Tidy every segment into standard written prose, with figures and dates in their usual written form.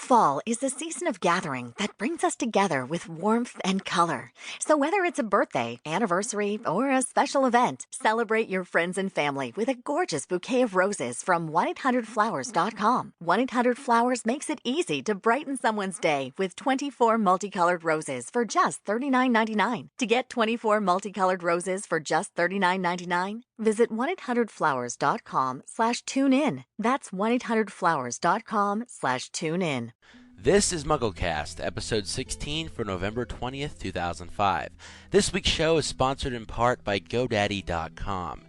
Fall is the season of gathering that brings us together with warmth and color. So whether it's a birthday, anniversary, or a special event, celebrate your friends and family with a gorgeous bouquet of roses from 1-800-Flowers.com. 1-800-Flowers makes it easy to brighten someone's day with 24 multicolored roses for just $39.99. To get 24 multicolored roses for just $39.99, visit 1-800-Flowers.com/tune-in. That's 1-800-Flowers.com/tune-in. This is MuggleCast, episode 16 for November 20th, 2005. This week's show is sponsored in part by GoDaddy.com.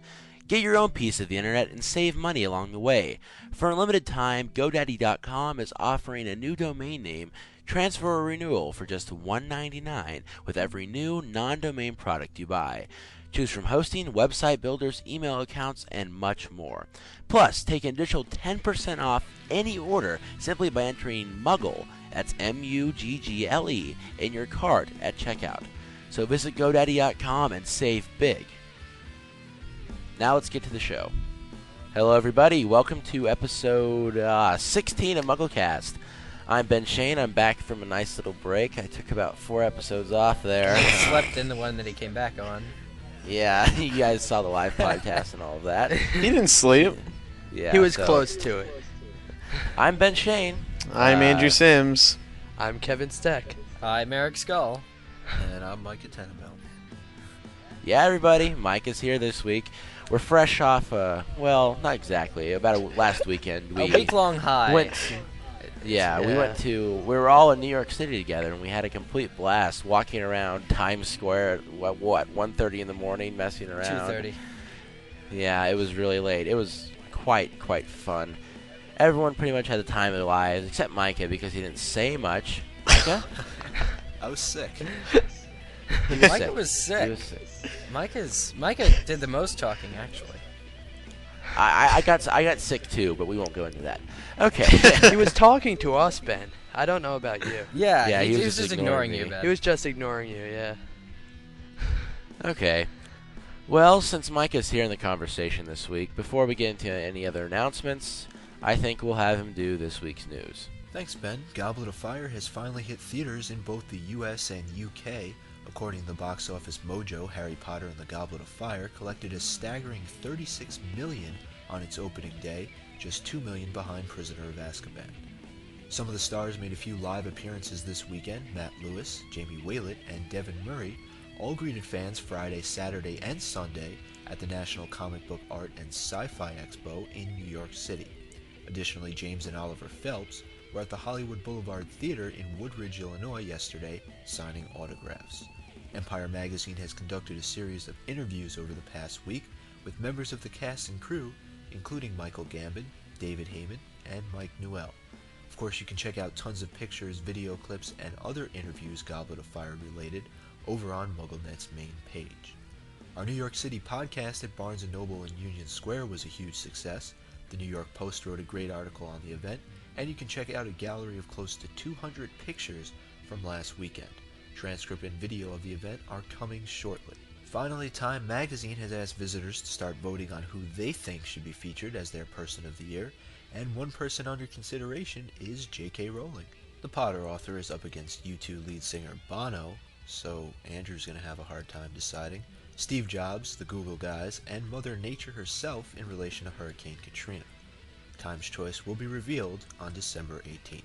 Get your own piece of the internet and save money along the way. For a limited time, GoDaddy.com is offering a new domain name transfer or renewal for just $1.99 with every new non-domain product you buy. Choose from hosting, website builders, email accounts, and much more. Plus, take an additional 10% off any order simply by entering Muggle, that's M-U-G-G-L-E, in your cart at checkout. So visit GoDaddy.com and save big. Now let's get to the show. Hello everybody, welcome to episode 16 of MuggleCast. I'm Ben Shane, I'm back from a nice little break. I took about 4 episodes off there. He slept in the one that he came back on. Yeah, you guys saw the live podcast and all of that. He didn't sleep. Yeah, he was close to it. I'm Ben Shane. I'm Andrew Sims. I'm Kevin Steck. I'm Eric Skull. And I'm Micah Tenenbaum. Yeah, everybody, Micah's here this week. We're fresh off, well, not exactly, about last weekend. A week-long high. We were all in New York City together, and we had a complete blast walking around Times Square at, 1:30 in the morning, messing around. 2:30. Yeah, it was really late. It was quite fun. Everyone pretty much had the time of their lives, except Micah, because he didn't say much. Micah? I was sick. Micah was sick. He was sick. Micah did the most talking, actually. I got sick too, but we won't go into that. Okay. He was talking to us, Ben. I don't know about you. Yeah, he was just ignoring you, Ben. He was just ignoring you, yeah. Okay. Well, since Micah's here in the conversation this week, before we get into any other announcements, I think we'll have him do this week's news. Thanks, Ben. Goblet of Fire has finally hit theaters in both the US and UK. According to the Box Office Mojo, Harry Potter and the Goblet of Fire collected a staggering $36 million on its opening day, just $2 million behind Prisoner of Azkaban. Some of the stars made a few live appearances this weekend. Matt Lewis, Jamie Waylett, and Devin Murray all greeted fans Friday, Saturday, and Sunday at the National Comic Book Art and Sci-Fi Expo in New York City. Additionally, James and Oliver Phelps were at the Hollywood Boulevard Theater in Woodridge, Illinois yesterday, signing autographs. Empire Magazine has conducted a series of interviews over the past week with members of the cast and crew, including Michael Gambon, David Heyman, and Mike Newell. Of course, you can check out tons of pictures, video clips, and other interviews Goblet of Fire related over on MuggleNet's main page. Our New York City podcast at Barnes & Noble in Union Square was a huge success. The New York Post wrote a great article on the event, and you can check out a gallery of close to 200 pictures from last weekend. Transcript and video of the event are coming shortly. Finally, Time Magazine has asked visitors to start voting on who they think should be featured as their Person of the Year, and one person under consideration is J.K. Rowling. The Potter author is up against U2 lead singer Bono, so Andrew's going to have a hard time deciding, Steve Jobs, the Google guys, and Mother Nature herself in relation to Hurricane Katrina. Time's choice will be revealed on December 18th.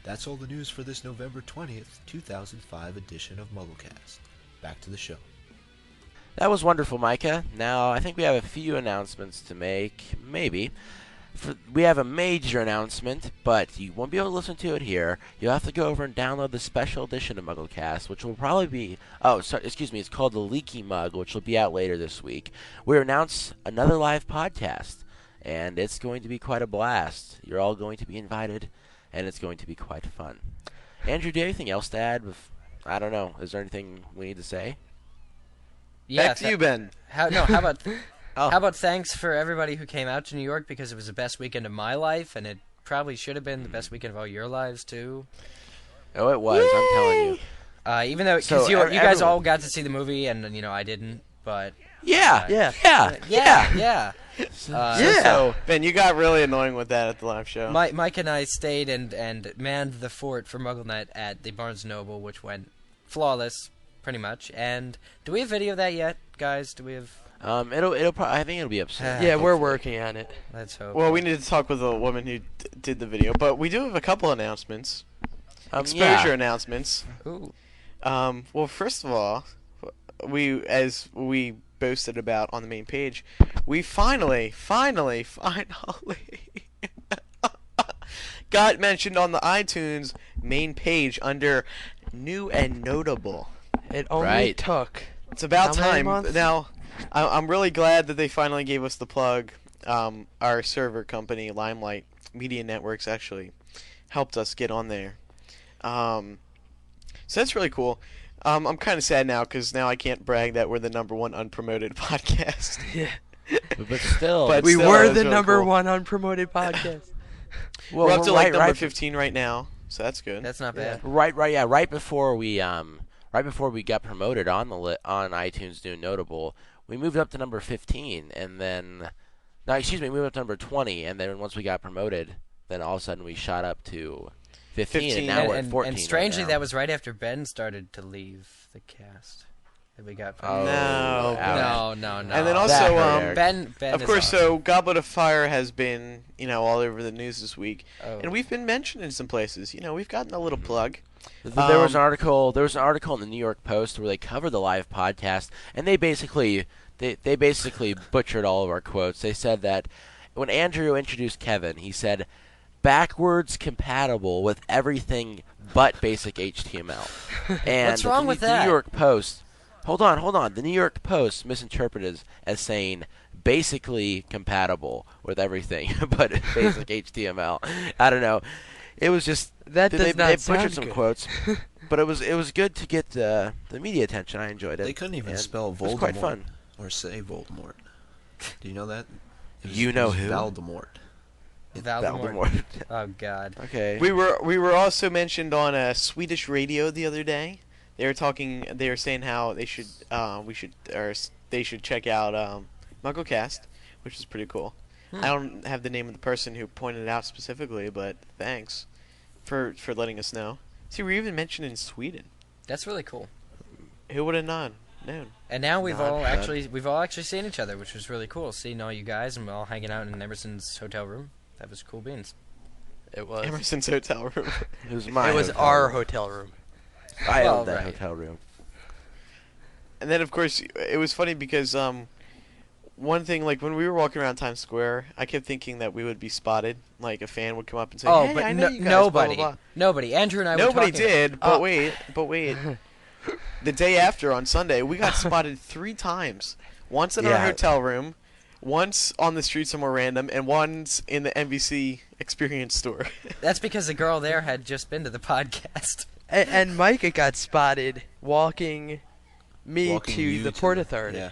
That's all the news for this November 20th, 2005 edition of MuggleCast. Back to the show. That was wonderful, Micah. Now, I think we have a few announcements to make, maybe. We have a major announcement, but you won't be able to listen to it here. You'll have to go over and download the special edition of MuggleCast, which will probably be... it's called the Leaky Mug, which will be out later this week. We announce another live podcast, and it's going to be quite a blast. You're all going to be invited, and it's going to be quite fun. Andrew, do you have anything else to add? I don't know. Is there anything we need to say? Yeah, Back to you, Ben. How about thanks for everybody who came out to New York, because it was the best weekend of my life, and it probably should have been the best weekend of all your lives, too. Oh, it was. Yay! I'm telling you. Even though, because you guys all got to see the movie, and, I didn't, but... Yeah. Yeah. Yeah. So, Ben, you got really annoying with that at the live show. Mike and I stayed and manned the fort for MuggleNet at the Barnes & Noble, which went flawless, pretty much. And do we have video of that yet, guys? Do we have? It'll probably. I think it'll be up soon. Yeah, we're working on it. Let's hope. Well, we need to talk with the woman who did the video, but we do have a couple announcements. Exposure announcements. Ooh. Well, first of all, as we boasted about on the main page, we finally got mentioned on the iTunes main page under new and notable. It only took. It's about how many time. months? Now, I'm really glad that they finally gave us the plug. Our server company, Limelight Media Networks, actually helped us get on there. So that's really cool. I'm kind of sad now because now I can't brag that we're the #1 unpromoted podcast. Yeah. But still, But We still, were that was the really number cool. one unpromoted podcast. well, We're up to like number right, 15 right now, so that's good. That's not bad. right before we got promoted on on iTunes New Notable, we moved up to number 15, and then we moved up to number 20, and then once we got promoted, then all of a sudden we shot up to 15, and now we're at 14. And strangely, right now. that was right after Ben started to leave the cast. That we got. Oh, No. ouch. No. And then That also, hurt, Eric. Ben. of is course, awesome. so Goblet of Fire has been, all over the news this week, Oh. and we've been mentioned in some places. We've gotten a little plug. There was an article. There was an article in the New York Post where they covered the live podcast, and they basically butchered all of our quotes. They said that when Andrew introduced Kevin, he said, "Backwards compatible with everything but basic HTML." And What's wrong with the that? New York Post. Hold on. The New York Post misinterpreted as saying basically compatible with everything but basic HTML. I don't know. It was just That they does not butchered sound some good. quotes, but it was good to get the media attention. I enjoyed it. They couldn't even And spell Voldemort It was quite fun. or say Voldemort. Do you know that? You know who? Voldemort. Voldemort. Oh God. Okay. We were also mentioned on a Swedish radio the other day. They were saying how they should check out MuggleCast, which is pretty cool. I don't have the name of the person who pointed it out specifically, but thanks for letting us know. See, we're even mentioned in Sweden. That's really cool. Who would have known? And now we've Not all bad. actually seen each other, which was really cool. Seeing all you guys and we're all hanging out in Emerson's hotel room. That was cool beans. It was. Emerson's hotel room. It was my. It was hotel our room. hotel room. I Well, owned that right. hotel room. And then, of course, it was funny because one thing, like when we were walking around Times Square, I kept thinking that we would be spotted. Like a fan would come up and say, Oh, "Hey, but I know you guys." nobody. Blah, blah, Nobody. Andrew and I blah. were Nobody talking. did. But wait. The day after, on Sunday, we got spotted 3 times. Once in our Yeah. hotel room, once on the street somewhere random, and once in the NBC Experience store. That's because the girl there had just been to the podcast. And Micah got spotted walking me Walking to you the to Port the- Authority.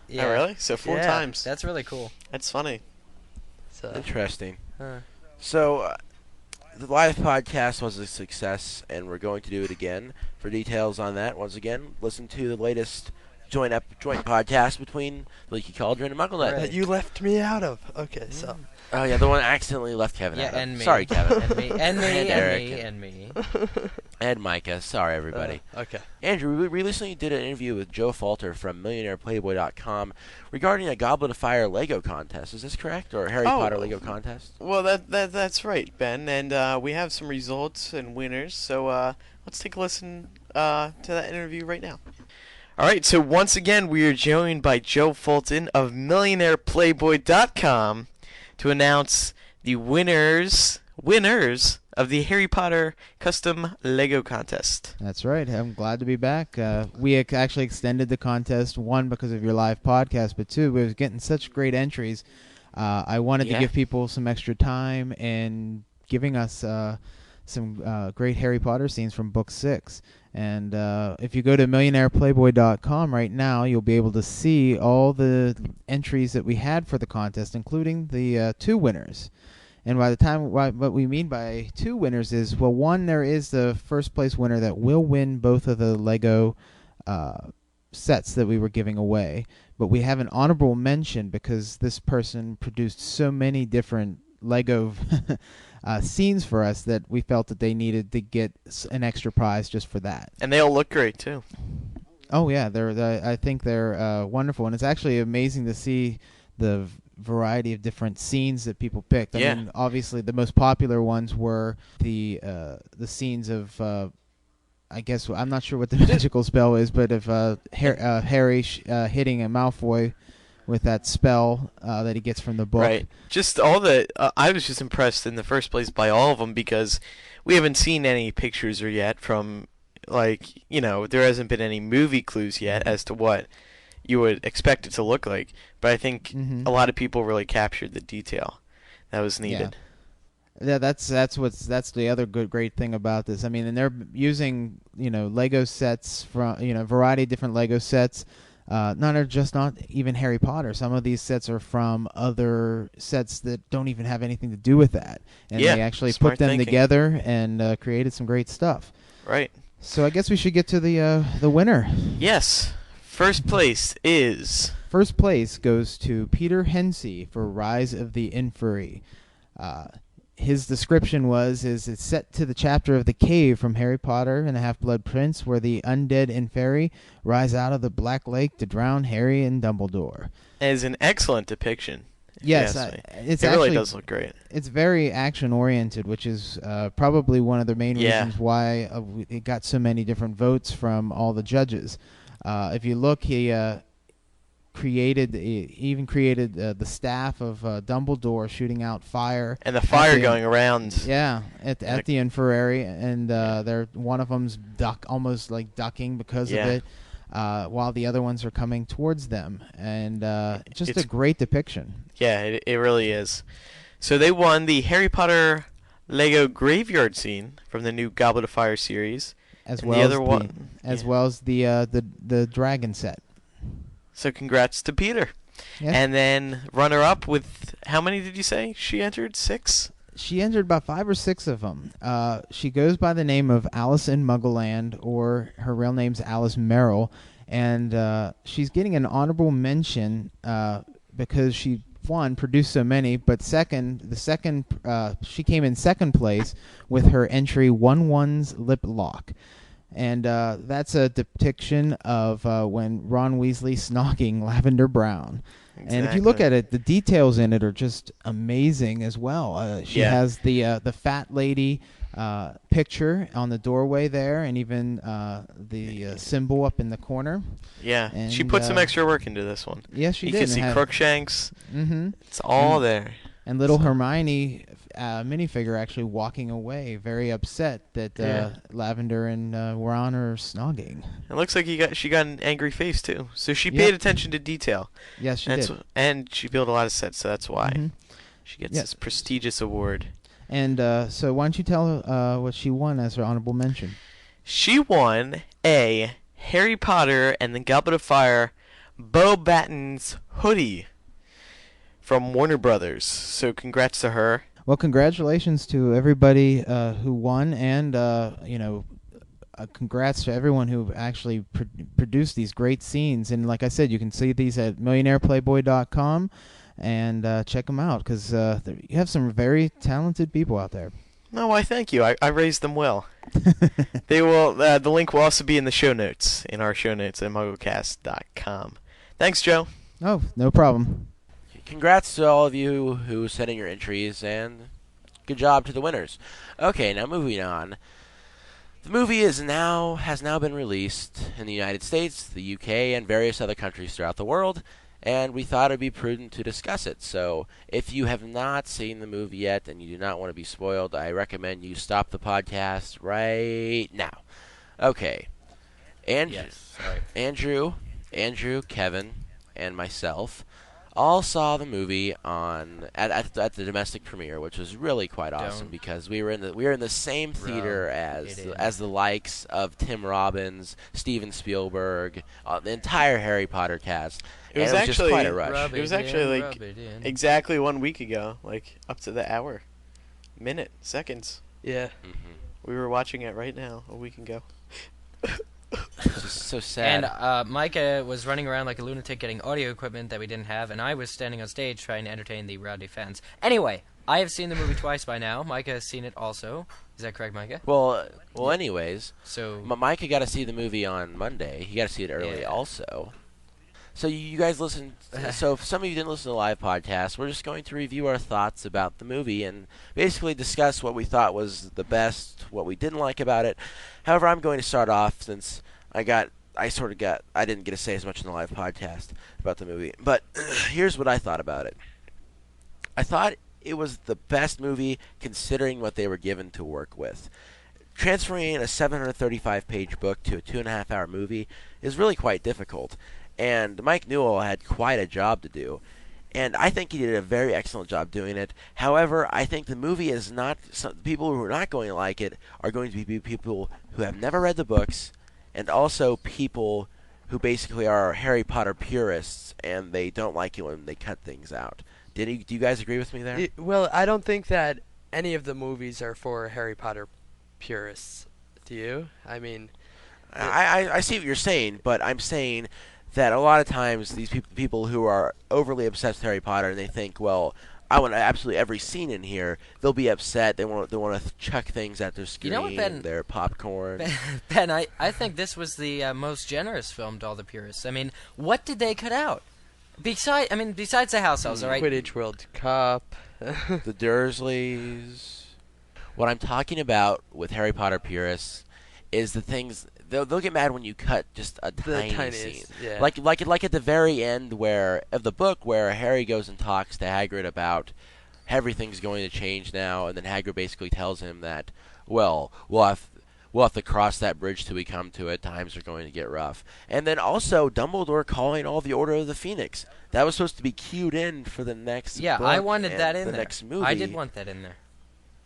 Yeah. Oh, really? So 4 Yeah. times. That's really cool. That's funny. So, Interesting. huh. So, the live podcast was a success, and we're going to do it again. For details on that, once again, listen to the latest joint podcast between the Leaky Cauldron and MuggleNet. Right. That you left me out of. Okay, so. Oh yeah, the one I accidentally left Kevin Yeah, out of. and me. Sorry, Kevin. And me. And me. And And Eric. me. And me. And Micah. Sorry, everybody. Okay. Andrew, we recently did an interview with Joe Fulton from MillionairePlayboy.com regarding a Goblet of Fire Lego contest. Is this correct? Or Harry Oh. Potter Lego contest? Well, that's right, Ben. And we have some results and winners. So let's take a listen to that interview right now. All right. So once again, we are joined by Joe Fulton of MillionairePlayboy.com to announce the winners of the Harry Potter custom Lego contest. That's right. I'm glad to be back. We actually extended the contest, 1, because of your live podcast, but 2, we were getting such great entries. I wanted to Yeah. give people some extra time and giving us some great Harry Potter scenes from Book 6. And if you go to MillionairePlayboy.com right now, you'll be able to see all the entries that we had for the contest, including the 2 winners. And by the time, what we mean by 2 winners is, well, 1, there is the first place winner that will win both of the Lego sets that we were giving away, but we have an honorable mention because this person produced so many different Lego scenes for us that we felt that they needed to get an extra prize just for that. And they all look great too. Oh yeah, I think they're wonderful, and it's actually amazing to see the variety of different scenes that people picked. I mean, obviously the most popular ones were the scenes of I guess I'm not sure what the magical spell is, but of Harry hitting a Malfoy with that spell that he gets from the book. Right. Just all the I was just impressed in the first place by all of them because we haven't seen any pictures or yet from, like, you know, there hasn't been any movie clues yet as to what you would expect it to look like. But I think a lot of people really captured the detail that was needed. Yeah, that's the other great thing about this. I mean, and they're using, you know, Lego sets from, you know, variety of different Lego sets. Not even Harry Potter. Some of these sets are from other sets that don't even have anything to do with that, and they actually put them together and created some great stuff. Right. So I guess we should get to the winner. Yes. First place goes to Peter Hensey for Rise of the Inferi. His description is it's set to the chapter of the cave from Harry Potter and the Half-Blood Prince where the undead Inferi rise out of the Black Lake to drown Harry and Dumbledore. It is an excellent depiction. Yes, it really does look great. It's very action-oriented, which is probably one of the main reasons why it got so many different votes from all the judges. If you look, he created the staff of Dumbledore shooting out fire, and the fire going around. Yeah, at the Inferi, and one of them's almost like ducking because of it, while the other ones are coming towards them, and it's a great depiction. Yeah, it really is. So they won the Harry Potter Lego graveyard scene from the new Goblet of Fire series, as well as the dragon set. So congrats to Peter. Yeah. And then runner-up with, how many did you say she entered? 6? She entered about 5 or 6 of them. She goes by the name of Alice in Muggleland, or her real name's Alice Merrill, and she's getting an honorable mention because she, one, produced so many, but she came in second place with her entry 1-1's Lip Lock. And that's a depiction of when Ron Weasley snogging Lavender Brown. Exactly. And if you look at it, the details in it are just amazing as well. She has the fat lady picture on the doorway there, and even the symbol up in the corner. Yeah, and she put some extra work into this one. Yes, she did. You can see Crookshanks. It's all there. And little Hermione minifigure actually walking away, very upset that Lavender and Ron are snogging. It looks like she got an angry face too. So she paid attention to detail. Yes, she did. And she built a lot of sets, so that's why she gets this prestigious award. And so why don't you tell what she won as her honorable mention? She won a Harry Potter and the Goblet of Fire Bo Batten's hoodie from Warner Brothers. So congrats to her. Well, congratulations to everybody who won, and congrats to everyone who actually produced these great scenes. And like I said, you can see these at MillionairePlayboy.com and check them out because you have some very talented people out there. No, why thank you. I raised them well. They will. The link will also be in the show notes, in our show notes at MuggleCast.com. Thanks, Joe. Oh, no problem. Congrats to all of you who sent in your entries, and good job to the winners. Okay, now moving on. The movie has now been released in the United States, the UK, and various other countries throughout the world, and we thought it would be prudent to discuss it. So if you have not seen the movie yet and you do not want to be spoiled, I recommend you stop the podcast right now. Okay. Andrew, Kevin, and myself all saw the movie at the domestic premiere, which was really quite awesome because we were in the same theater as the likes of Tim Robbins, Steven Spielberg, the entire Harry Potter cast. It was actually just quite a rush. It was actually like exactly 1 week ago, like up to the hour, minute, seconds. Yeah. We were watching it right now a week ago. It's just so sad. And Micah was running around like a lunatic getting audio equipment that we didn't have, and I was standing on stage trying to entertain the rowdy fans. Anyway, I have seen the movie twice by now. Micah has seen it also. Is that correct, Micah? Well, anyways, So Micah got to see the movie on Monday. He got to see it early also. So you guys listen. So if some of you didn't listen to the live podcast, we're just going to review our thoughts about the movie and basically discuss what we thought was the best, what we didn't like about it. However, I'm going to start off since I didn't get to say as much in the live podcast about the movie. But here's what I thought about it. I thought it was the best movie considering what they were given to work with. Transferring a 735-page book to a 2.5-hour movie is really quite difficult. And Mike Newell had quite a job to do. And I think he did a very excellent job doing it. However, I think the movie is not... people who are not going to like it are going to be people who have never read the books, and also people who basically are Harry Potter purists, and they don't like it when they cut things out. Do you guys agree with me there? Well, I don't think that any of the movies are for Harry Potter purists. Do you? I mean... I see what you're saying, but I'm saying... that a lot of times these people who are overly obsessed with Harry Potter and they think, well, I want absolutely every scene in here, they'll be upset. They want to chuck things at their screen, their popcorn. Ben, I think this was the most generous film to all the purists. I mean, what did they cut out? Besides the house elves, all right? Quidditch World Cup. The Dursleys. What I'm talking about with Harry Potter purists is the things... They'll get mad when you cut just a tiny scene, yeah. like at the very end of the book where Harry goes and talks to Hagrid about everything's going to change now, and then Hagrid basically tells him that, well, we'll have to cross that bridge till we come to it. Times are going to get rough, and then also Dumbledore calling all the Order of the Phoenix. That was supposed to be cued in for the next. Yeah, book I wanted that in the there. Next movie. I did want that in there.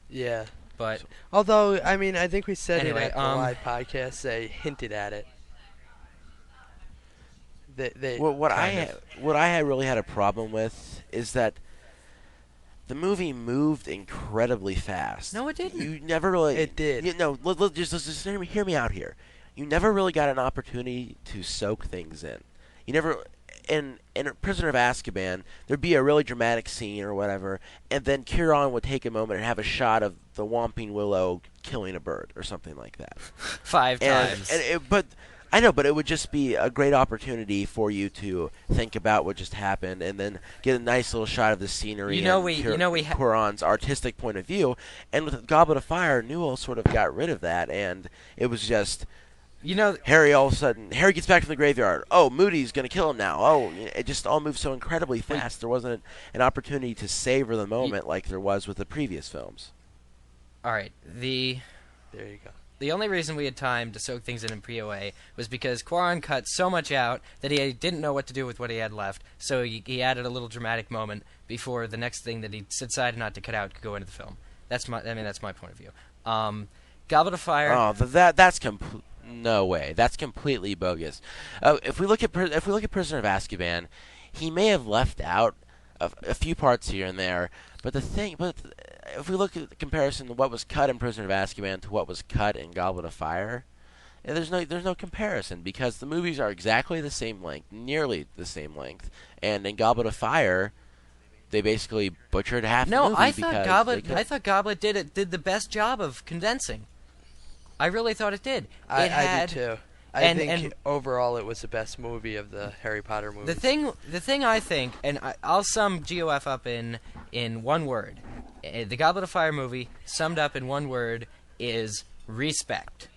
Yeah. But although, I mean, I think we said anyway, it at the live podcast. They hinted at it. What I really had a problem with is that the movie moved incredibly fast. No, it didn't. You never really. It did. Just hear me out here. You never really got an opportunity to soak things in. You never. In Prisoner of Azkaban, there'd be a really dramatic scene or whatever, and then Kieran would take a moment and have a shot of the Whomping Willow killing a bird or something like that. 5 times. But it would just be a great opportunity for you to think about what just happened and then get a nice little shot of the scenery Kieran's artistic point of view. And with Goblet of Fire, Newell sort of got rid of that, and it was just... Harry all of a sudden, Harry gets back from the graveyard. Oh, Moody's going to kill him now. Oh, it just all moved so incredibly fast. There wasn't an opportunity to savor the moment like there was with the previous films. All right. There you go. The only reason we had time to soak things in POA was because Quaron cut so much out that he didn't know what to do with what he had left, so he added a little dramatic moment before the next thing that he decided not to cut out could go into the film. That's my point of view. Goblet of Fire... Oh, that's complete... No way. That's completely bogus. If we look at Prisoner of Azkaban, he may have left out a few parts here and there, but if we look at the comparison to what was cut in Prisoner of Azkaban to what was cut in Goblet of Fire, there's no comparison because the movies are exactly the same length, nearly the same length, and in Goblet of Fire, they basically butchered half the movie. I thought Goblet did the best job of condensing. I really thought it did. I do too. I think overall it was the best movie of the Harry Potter movies. The thing I think, and I'll sum GOF up in one word. The Goblet of Fire movie, summed up in one word, is respect.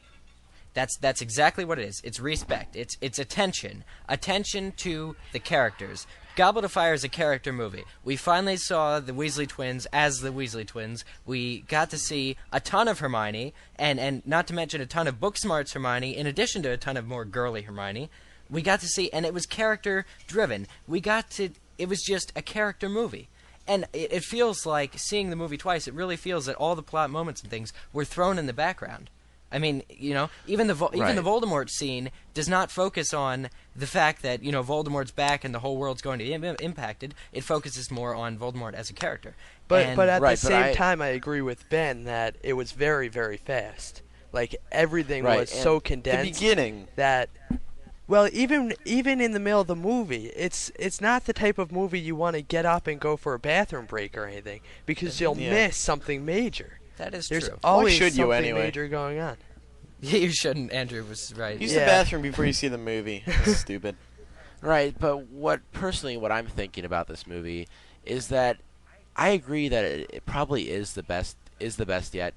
That's exactly what it is. It's respect. It's attention. Attention to the characters. Goblet of Fire is a character movie. We finally saw the Weasley twins as the Weasley twins. We got to see a ton of Hermione, and not to mention a ton of book smarts Hermione, in addition to a ton of more girly Hermione. We got to see, and it was character driven. It was just a character movie. And it feels like, seeing the movie twice, it really feels that all the plot moments and things were thrown in the background. I mean, even the Voldemort scene does not focus on the fact that, Voldemort's back and the whole world's going to be impacted. It focuses more on Voldemort as a character. But at the same time, I agree with Ben that it was very, very fast. Like everything Right, was and so The condensed beginning. that. Well, even in the middle of the movie, it's not the type of movie you want to get up and go for a bathroom break or anything because you'll Yeah. miss something major. That is There's true. always should you, something anyway? major going on. You shouldn't. Andrew was right. Use Yeah. the bathroom before you see the movie. That's stupid. Right, but what I'm thinking about this movie is that I agree that it probably is the best yet,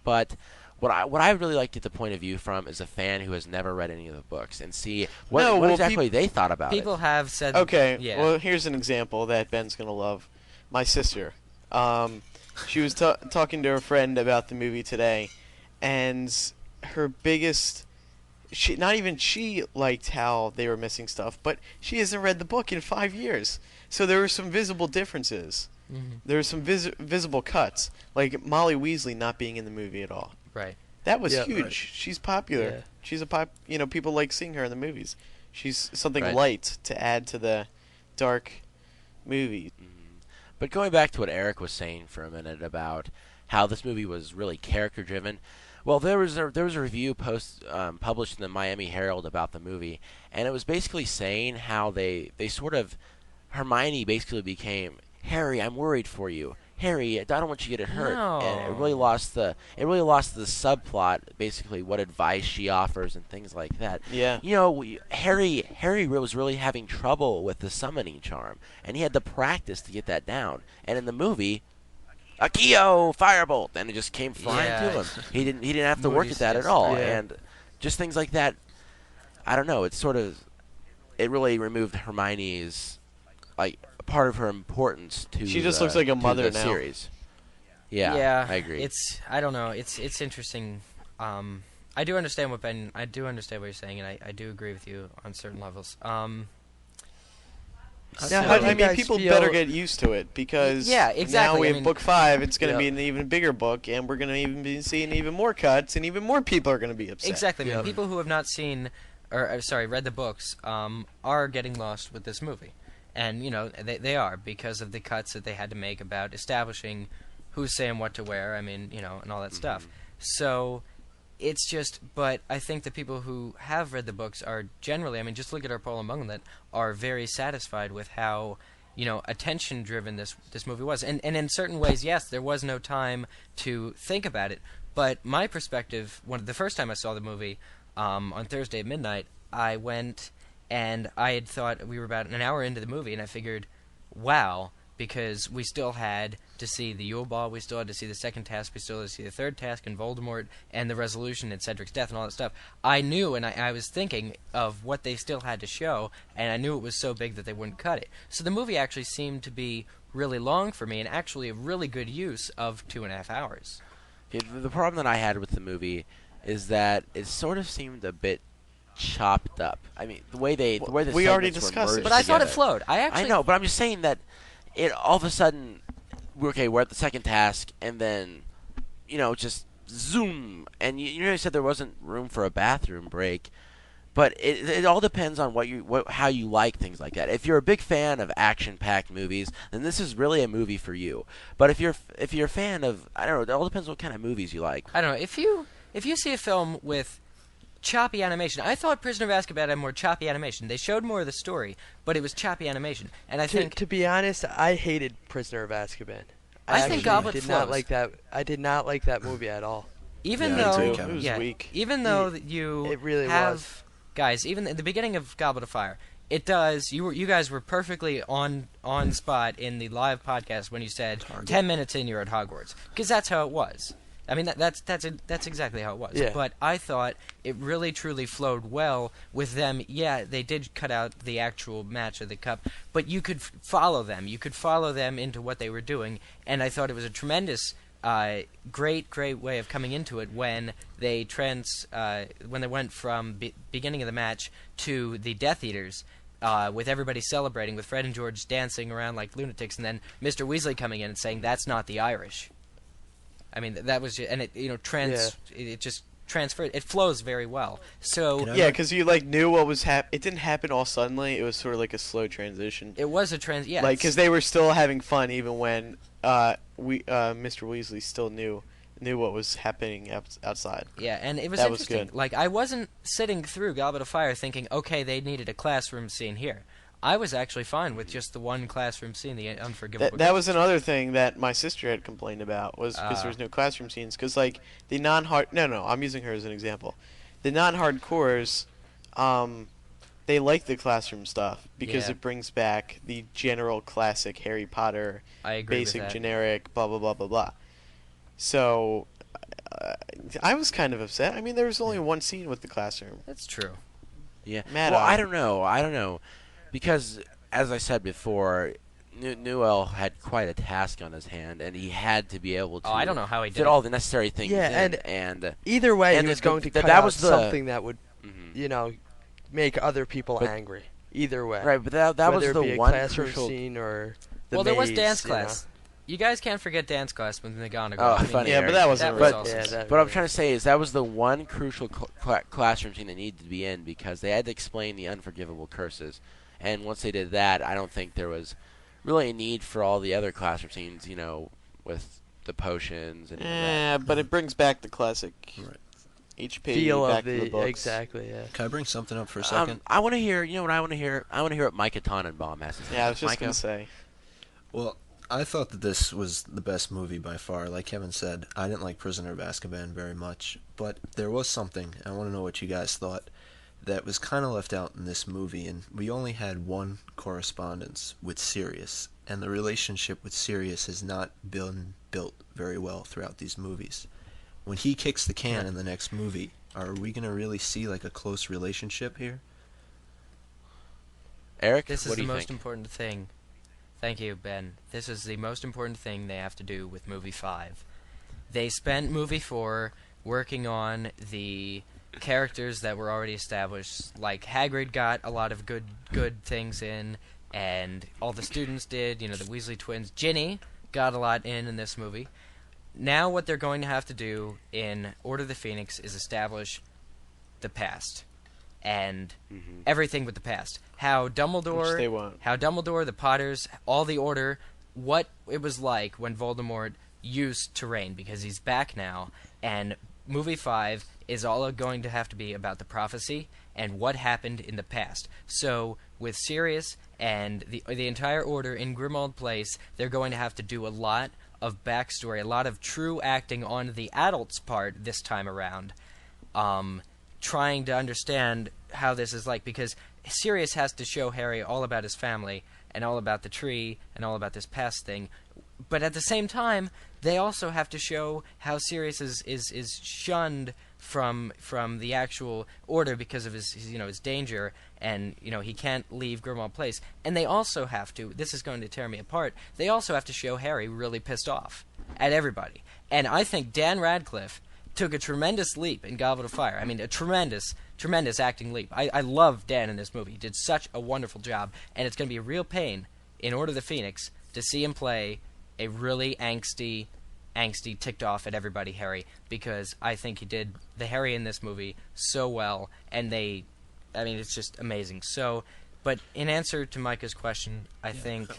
but what I really like to get the point of view from is a fan who has never read any of the books and see what exactly they thought about People it. have said. Okay, Yeah. well, here's an example that Ben's going to love. My sister. She was talking to her friend about the movie today, and her biggest... Not even she liked how they were missing stuff, but she hasn't read the book in 5 years. So there were some visible differences. Mhm. There were some visible cuts, like Molly Weasley not being in the movie at all. Right. That was Yeah, huge. right. She's popular. Yeah. She's people like seeing her in the movies. She's something Right. light to add to the dark movie. But going back to what Eric was saying for a minute about how this movie was really character driven, well, there was a review published in the Miami Herald about the movie, and it was basically saying how they sort of Hermione basically became, Harry, I'm worried for you. Harry, I don't want you to get hurt. No. And it really lost the subplot, basically what advice she offers and things like that. Yeah. You know, Harry was really having trouble with the summoning charm, and he had to practice to get that down. And in the movie, Akio, firebolt, and it just came flying Yeah. to him. He didn't have to work Moody's at that at just- all. Yeah. And just things like that. I don't know. It really removed Hermione's part of her importance to. She just looks like a mother the now. series. Yeah, I agree. I don't know. It's interesting. I do understand what you're saying, and I do agree with you on certain levels. Now, But, how do you I mean, guys people feel- better get used to it because Yeah, exactly. now we I have mean, book 5. It's going to yeah. be an even bigger book, and we're going to even be seeing even more cuts, and even more people are going to be upset. Exactly. I mean, Yeah. people who have not seen, read the books, are getting lost with this movie, and they are because of the cuts that they had to make about establishing who's saying what to where. I mean, and all that stuff. So it's just, but I think the people who have read the books are generally, I mean, just look at our poll among them, that are very satisfied with how attention driven this movie was, and in certain ways, yes, there was no time to think about it. But my perspective, the first time I saw the movie on Thursday at midnight, I went and I had thought we were about an hour into the movie, and I figured, wow, because we still had to see the Yule Ball, we still had to see the second task, we still had to see the third task, and Voldemort, and the resolution, and Cedric's death, and all that stuff. I knew, and I was thinking of what they still had to show, and I knew it was so big that they wouldn't cut it. So the movie actually seemed to be really long for me, and actually a really good use of 2.5 hours. Okay, the problem that I had with the movie is that it sort of seemed a bit chopped up. I mean, the way the we already segments were discussed it. merged But I thought it together. flowed. I know, but I'm just saying that it all of a sudden, we're at the second task, and then, just zoom, and you said there wasn't room for a bathroom break, but it all depends on how you like things like that. If you're a big fan of action-packed movies, then this is really a movie for you. But if you're a fan of, I don't know, it all depends what kind of movies you like. don't know, if you see a film with choppy animation, I thought Prisoner of Azkaban had more choppy animation. They showed more of the story, but it was choppy animation, and I think To be honest, I hated Prisoner of Azkaban. I think actually Goblet did flows. not like that. I did not like that movie at all. even Yeah, though me too, Kevin. It was weak. even though that you It really have was. guys, even at the beginning of Goblet of Fire, it does. You guys were perfectly on spot in the live podcast when you said 10 minutes in you're at Hogwarts, because that's how it was. I mean that's exactly how it was. Yeah. But I thought it really truly flowed well with them. Yeah, they did cut out the actual match of the cup, but you could follow them. You could follow them into what they were doing, and I thought it was a tremendous. Great way of coming into it when they went from beginning of the match to the Death Eaters, with everybody celebrating, with Fred and George dancing around like lunatics, and then Mr. Weasley coming in and saying, "That's not the Irish." I mean, that was, and it it just transferred. It flows very well. So Can I- Yeah, because you knew what was It didn't happen all suddenly. It was sort of like a slow transition. it was a Because they were still having fun even when Mr. Weasley still knew knew what was happening outside. Yeah, and it was That was interesting. good. Like, I wasn't sitting through Goblet of Fire thinking, okay, they needed a classroom scene here. I was actually fine with just the one classroom scene, the Unforgivable. That was another thing that my sister had complained about, was because there was no classroom scenes. Because, like, the non-hard... No, I'm using her as an example. The non-hardcores, they like the classroom stuff because Yeah. it brings back the general classic Harry Potter, I agree basic, with that. generic, blah, blah, blah, blah, blah. So, I was kind of upset. I mean, there was only one scene with the classroom. That's true. Yeah. Mad Well, Eye. I don't know. Because, as I said before, Newell had quite a task on his hand, and he had to be able to I don't know how he did fit it. all the necessary things Yeah, in. And Either way, and he was the- going to the- cut that out was the- something that would, Mhm. make other people But- angry. Either way. Right, but that was Whether it be the a one classroom crucial... scene or the Well, there was maze, dance you know. class. You guys can't forget dance class with McGonagall. Oh, I mean, funny, Yeah, but that wasn't that was really... awesome. Yeah, that What I'm really- trying to say is that was the one crucial classroom scene that needed to be in, because they had to explain the unforgivable curses. And once they did that, I don't think there was really a need for all the other classroom scenes, with the potions and all that. Yeah, but it brings back the classic Right. HP feel back of to the the books. exactly. Yeah. Can I bring something up for a second? I want to hear. You know what I want to hear? I want to hear what Micah Tannenbaum has to say. Yeah, I was just Micah? going to say. Well, I thought that this was the best movie by far. Like Kevin said, I didn't like Prisoner of Azkaban very much, but there was something, I want to know what you guys thought, that was kind of left out in this movie, and we only had one correspondence with Sirius, and the relationship with Sirius has not been built very well throughout these movies. When he kicks the can in the next movie, are we going to really see like a close relationship here? Eric, This is what do the you most think? important thing. Thank you, Ben. This is the most important thing they have to do with movie 5. They spent movie 4 working on the characters that were already established. Like Hagrid got a lot of good things in, and all the students did. The Weasley twins. Ginny got a lot in this movie. Now what they're going to have to do in Order of the Phoenix is establish the past and everything with the past. How Which they Dumbledore, won't. the Potters, all the Order, what it was like when Voldemort used to reign, because he's back now, and movie 5 is all going to have to be about the prophecy and what happened in the past. So with Sirius and the entire Order in Grimmauld Place, they're going to have to do a lot of backstory, a lot of true acting on the adults' part this time around, trying to understand how this is like, because Sirius has to show Harry all about his family and all about the tree and all about this past thing, but at the same time they also have to show how Sirius is shunned from the actual Order because of his danger, and he can't leave Grimmauld Place. And they also have to, this is going to tear me apart, they also have to show Harry really pissed off at everybody. And I think Dan Radcliffe took a tremendous leap in Goblet of Fire. I mean, a tremendous acting leap. I love Dan in this movie. He did such a wonderful job, and it's going to be a real pain in Order of the Phoenix to see him play a really angsty, ticked off at everybody Harry, because I think he did the Harry in this movie so well, and it's just amazing. So, but in answer to Micah's question, I think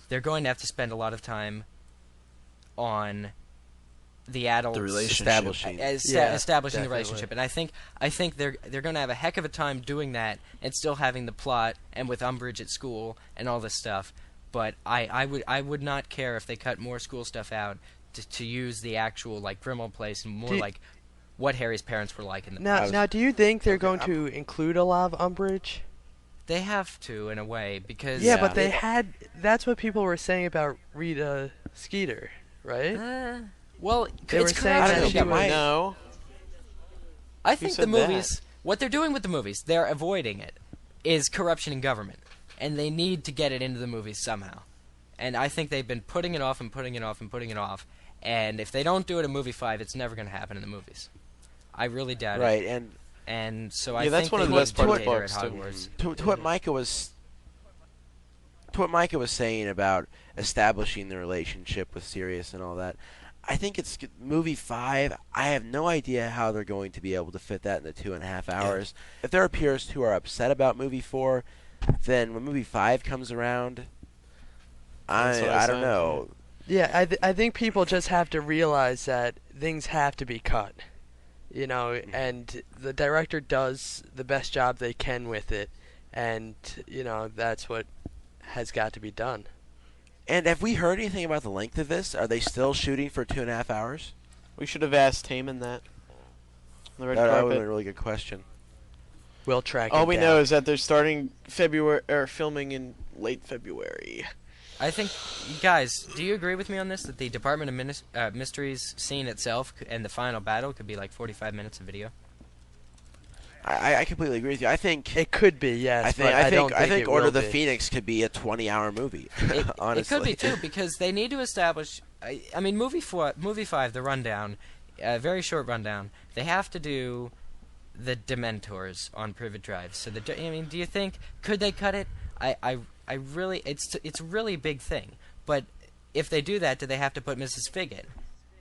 they're going to have to spend a lot of time on the adults The relationship. Establishing. establishing the definitely. relationship, and I think they're going to have a heck of a time doing that and still having the plot and with Umbridge at school and all this stuff. But I would not care if they cut more school stuff out to use the actual like Grimmauld Place and more like what Harry's parents were like in the past. Now, do you think they're going to include a lot of Umbridge? They have to in a way because Yeah, but they had. That's what people were saying about Rita Skeeter, right? well, They were it's saying corruption that in she government. No. I Who think said the movies, what they're doing with the movies, they're avoiding it, is corruption in government, and they need to get it into the movies somehow. And I think they've been putting it off and putting it off and putting it off. And if they don't do it in movie 5, it's never going to happen in the movies. I really doubt it. Right, And so Yeah, I that's think one they of the need best to parts do of it books, at too. Hogwarts. to what Micah was saying about establishing the relationship with Sirius and all that, I think it's movie 5. I have no idea how they're going to be able to fit that in the 2.5 hours. If there are peers who are upset about movie 4, then when movie 5 comes around, That's what I I don't said. know. Yeah, I think people just have to realize that things have to be cut. And the director does the best job they can with it, and that's what has got to be done. And have we heard anything about the length of this? Are they still shooting for 2.5 hours? We should have asked Heyman that. The red That would have carpet. been a really good question. We'll track All it we down. know is that they're starting February or filming in late February. I think, guys, do you agree with me on this, that the Department of Mysteries scene itself and the final battle could be like 45 minutes of video? I completely agree with you. I think It could be, yes. but I don't think it Order will of the be. Phoenix could be a 20-hour movie. It Honestly, could be too, because they need to establish. I mean, movie 5, the rundown, very short rundown. They have to do the Dementors on Privet Drive. So do you think could they cut it? I really, it's a really big thing. But if they do that, do they have to put Mrs. Fig in?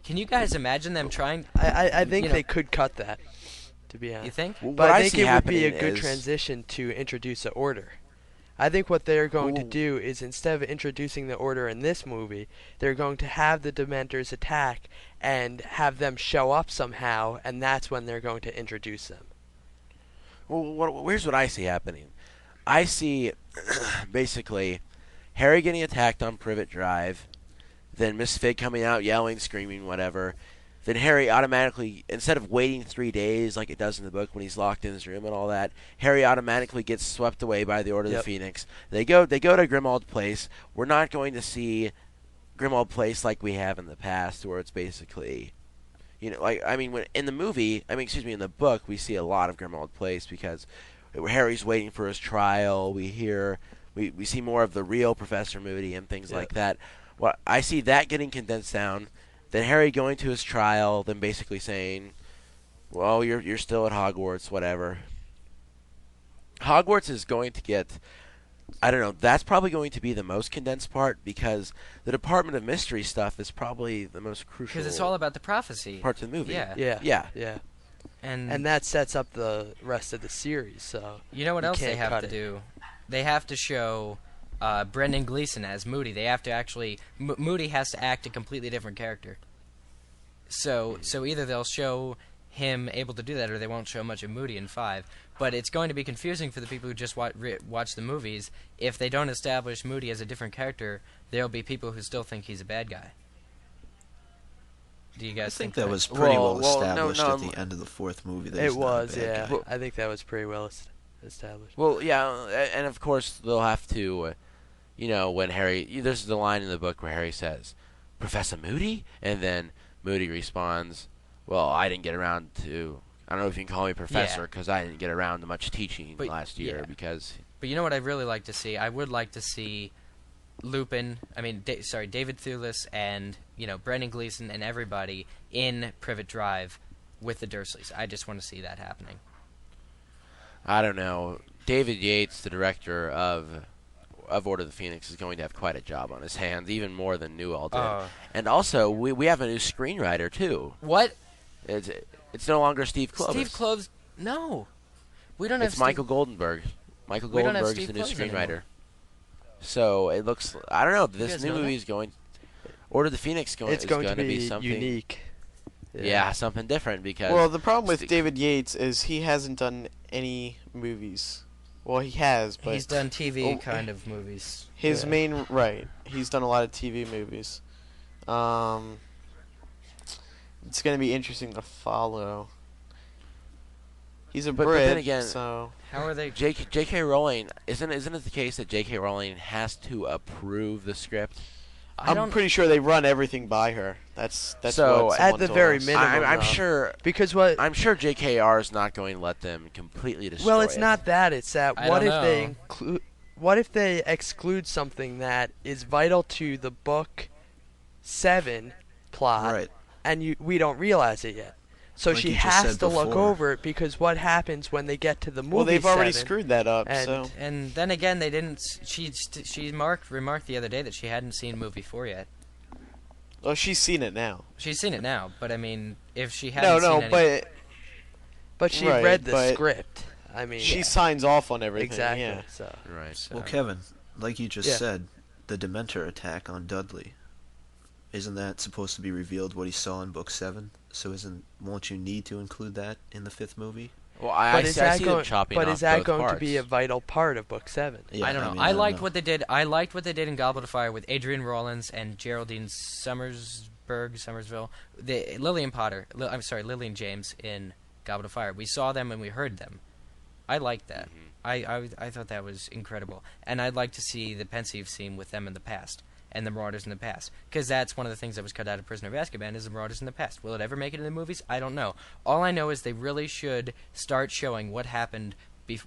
Can you guys imagine them trying? I think they could cut that, to be honest. You think? What But I I think see it would be a happening good is- transition to introduce the Order. I think what they're going to do is, instead of introducing the Order in this movie, they're going to have the Dementors attack and have them show up somehow, and that's when they're going to introduce them. Well, here's what I see happening. I see basically Harry getting attacked on Privet Drive, then Miss Fig coming out yelling, screaming, whatever. Then Harry automatically, instead of waiting 3 days like it does in the book when he's locked in his room and all that, Harry automatically gets swept away by the Order of the Phoenix. They go to Grimmauld Place. We're not going to see Grimmauld Place like we have in the past, where it's basically, in the book we see a lot of Grimmauld Place because Harry's waiting for his trial. We see more of the real Professor Moody and things like that. Well, I see that getting condensed down. Then Harry going to his trial, then basically saying, "Well, you're still at Hogwarts, whatever." Hogwarts is going to get, I don't know, that's probably going to be the most condensed part because the Department of Mystery stuff is probably the most crucial. Because it's all about the prophecy. Parts of the movie. Yeah. And that sets up the rest of the series. So you know what else they can't have cut to it. do? They have to show Brendan Gleeson as Moody. They have to actually Moody has to act a completely different character. So either they'll show him able to do that, or they won't show much of Moody in 5. But it's going to be confusing for the people who just watch the movies. If they don't establish Moody as a different character, there'll be people who still think he's a bad guy. Do you guys I think that that was pretty well no, established no, at the end of the 4th movie. That It he's not a was, bad yeah. guy. I think that was pretty well established. Well, yeah, and of course they'll have to, when Harry, there's the line in the book where Harry says, "Professor Moody?" And then Moody responds, "Well, I didn't get around to, I don't know if you can call me professor, because I didn't get around to much teaching last year, because..." But you know what I'd really like to see? I would like to see David Thewlis and, Brendan Gleeson and everybody in Privet Drive with the Dursleys. I just want to see that happening. I don't know. David Yates, the director of Order of the Phoenix, is going to have quite a job on his hands, even more than Newell did. And also, we have a new screenwriter, too. What? It's no longer Steve Kloves. Steve Kloves? No. We don't have It's Michael Goldenberg. Michael Goldenberg is the new screenwriter. So it looks, I don't know, this new movie is going, Order of the Phoenix is going to be something unique. Yeah, something different because... Well, the problem with David Yates is he hasn't done any movies. Well, he has, but... He's done TV kind of movies. His main... Right. He's done a lot of TV movies. It's going to be interesting to follow. He's a But Brit, then again, so... How are they... J.K. Rowling, isn't it the case that J.K. Rowling has to approve the script? I'm pretty sure they run everything by her. That's so what at the very us. minimum. I'm sure... Because what... I'm sure JKR is not going to let them completely destroy Well, it's not that. It's that. I What don't if they know. include? What if they exclude something that is vital to the book 7 plot, Right. and we don't realize it yet? So Like she you just has said to look before. over it, because what happens when they get to the movie? Well, they've already 7, screwed that up, and- so... And then again, they didn't... She remarked the other day that she hadn't seen movie 4 yet. Oh, she's seen it now. She's seen it now, but I mean, if she hadn't seen any... but she Right, read the but script. I mean, She signs off on everything, exactly. yeah. So Right. Well, Kevin, like you just Yeah. said, the Dementor attack on Dudley, isn't that supposed to be revealed what he saw in Book 7? So won't you need to include that in the 5th movie? Well, I see them chopping off But is that both going parts. to be a vital part of Book 7? Yeah, I don't know. mean, I don't liked know. what they did. I liked what they did in Goblet of Fire with Adrienne Rollins and Geraldine Summersville. Lillian James in Goblet of Fire. We saw them and we heard them. I liked that. I thought that was incredible. And I'd like to see the Pensieve scene with them in the past and the Marauders in the past, because that's one of the things that was cut out of Prisoner of Azkaban is the Marauders in the past. Will it ever make it in the movies? I don't know. All I know is they really should start showing what happened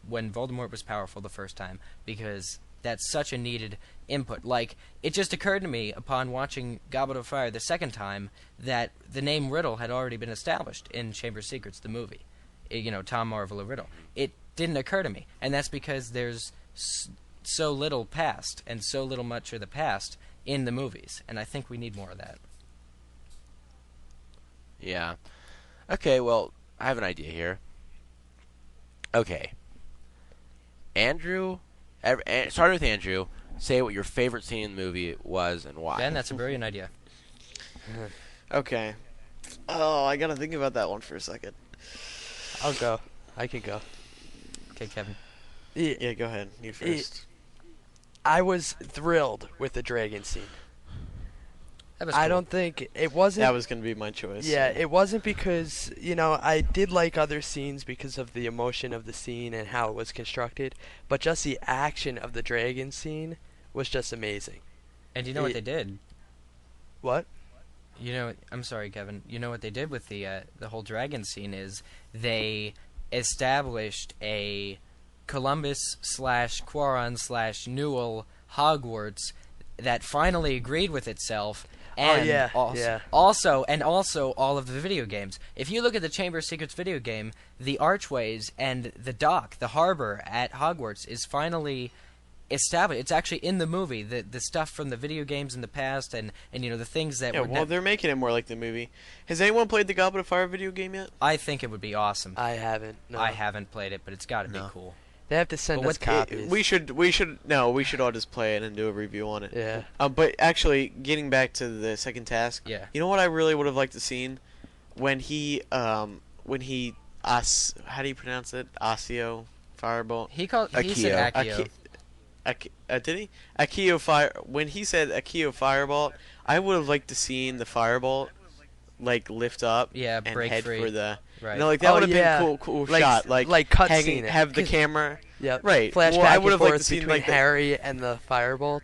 when Voldemort was powerful the first time, because that's such a needed input. Like, it just occurred to me upon watching Goblet of Fire the second time that the name Riddle had already been established in Chamber of Secrets, the movie. Tom Marvolo Riddle. It didn't occur to me, and that's because there's so little past and so little much of the past in the movies, and I think we need more of that. Yeah. Okay, well, I have an idea here. Okay. Andrew, starting with Andrew, say what your favorite scene in the movie was and why. Ben, that's a brilliant idea. Okay. Oh, I gotta think about that one for a second. I'll go. I can go. Okay, Kevin. Yeah, go ahead. You first. I was thrilled with the dragon scene. That was cool. I don't think it wasn't. That was gonna be my choice. Yeah, it wasn't because, I did like other scenes because of the emotion of the scene and how it was constructed, but just the action of the dragon scene was just amazing. And you know what they did? What? I'm sorry, Kevin. You know what they did with the whole dragon scene is they established a Columbus/Quaron/Newell Hogwarts that finally agreed with itself. And also all of the video games. If you look at the Chamber of Secrets video game, the archways and the dock, the harbor at Hogwarts is finally established. It's actually in the movie. The stuff from the video games in the past and the things that were... they're making it more like the movie. Has anyone played the Goblet of Fire video game yet? I think it would be awesome. I haven't. No. I haven't played it, but it's got to be cool. They have to send us copies. We should all just play it and do a review on it. Yeah. But actually, getting back to the second task. Yeah. You know what I really would have liked to seen? When he how do you pronounce it? Accio Firebolt? He said Accio. Did he? Accio Fire. When he said Accio Firebolt, I would have liked to seen the Firebolt lift up and break head free. for the... Right. That would have been a cool shot. Like cut scene. Have the camera... Yep. Right. Flashback well, I would have liked to between see Harry and the Firebolt,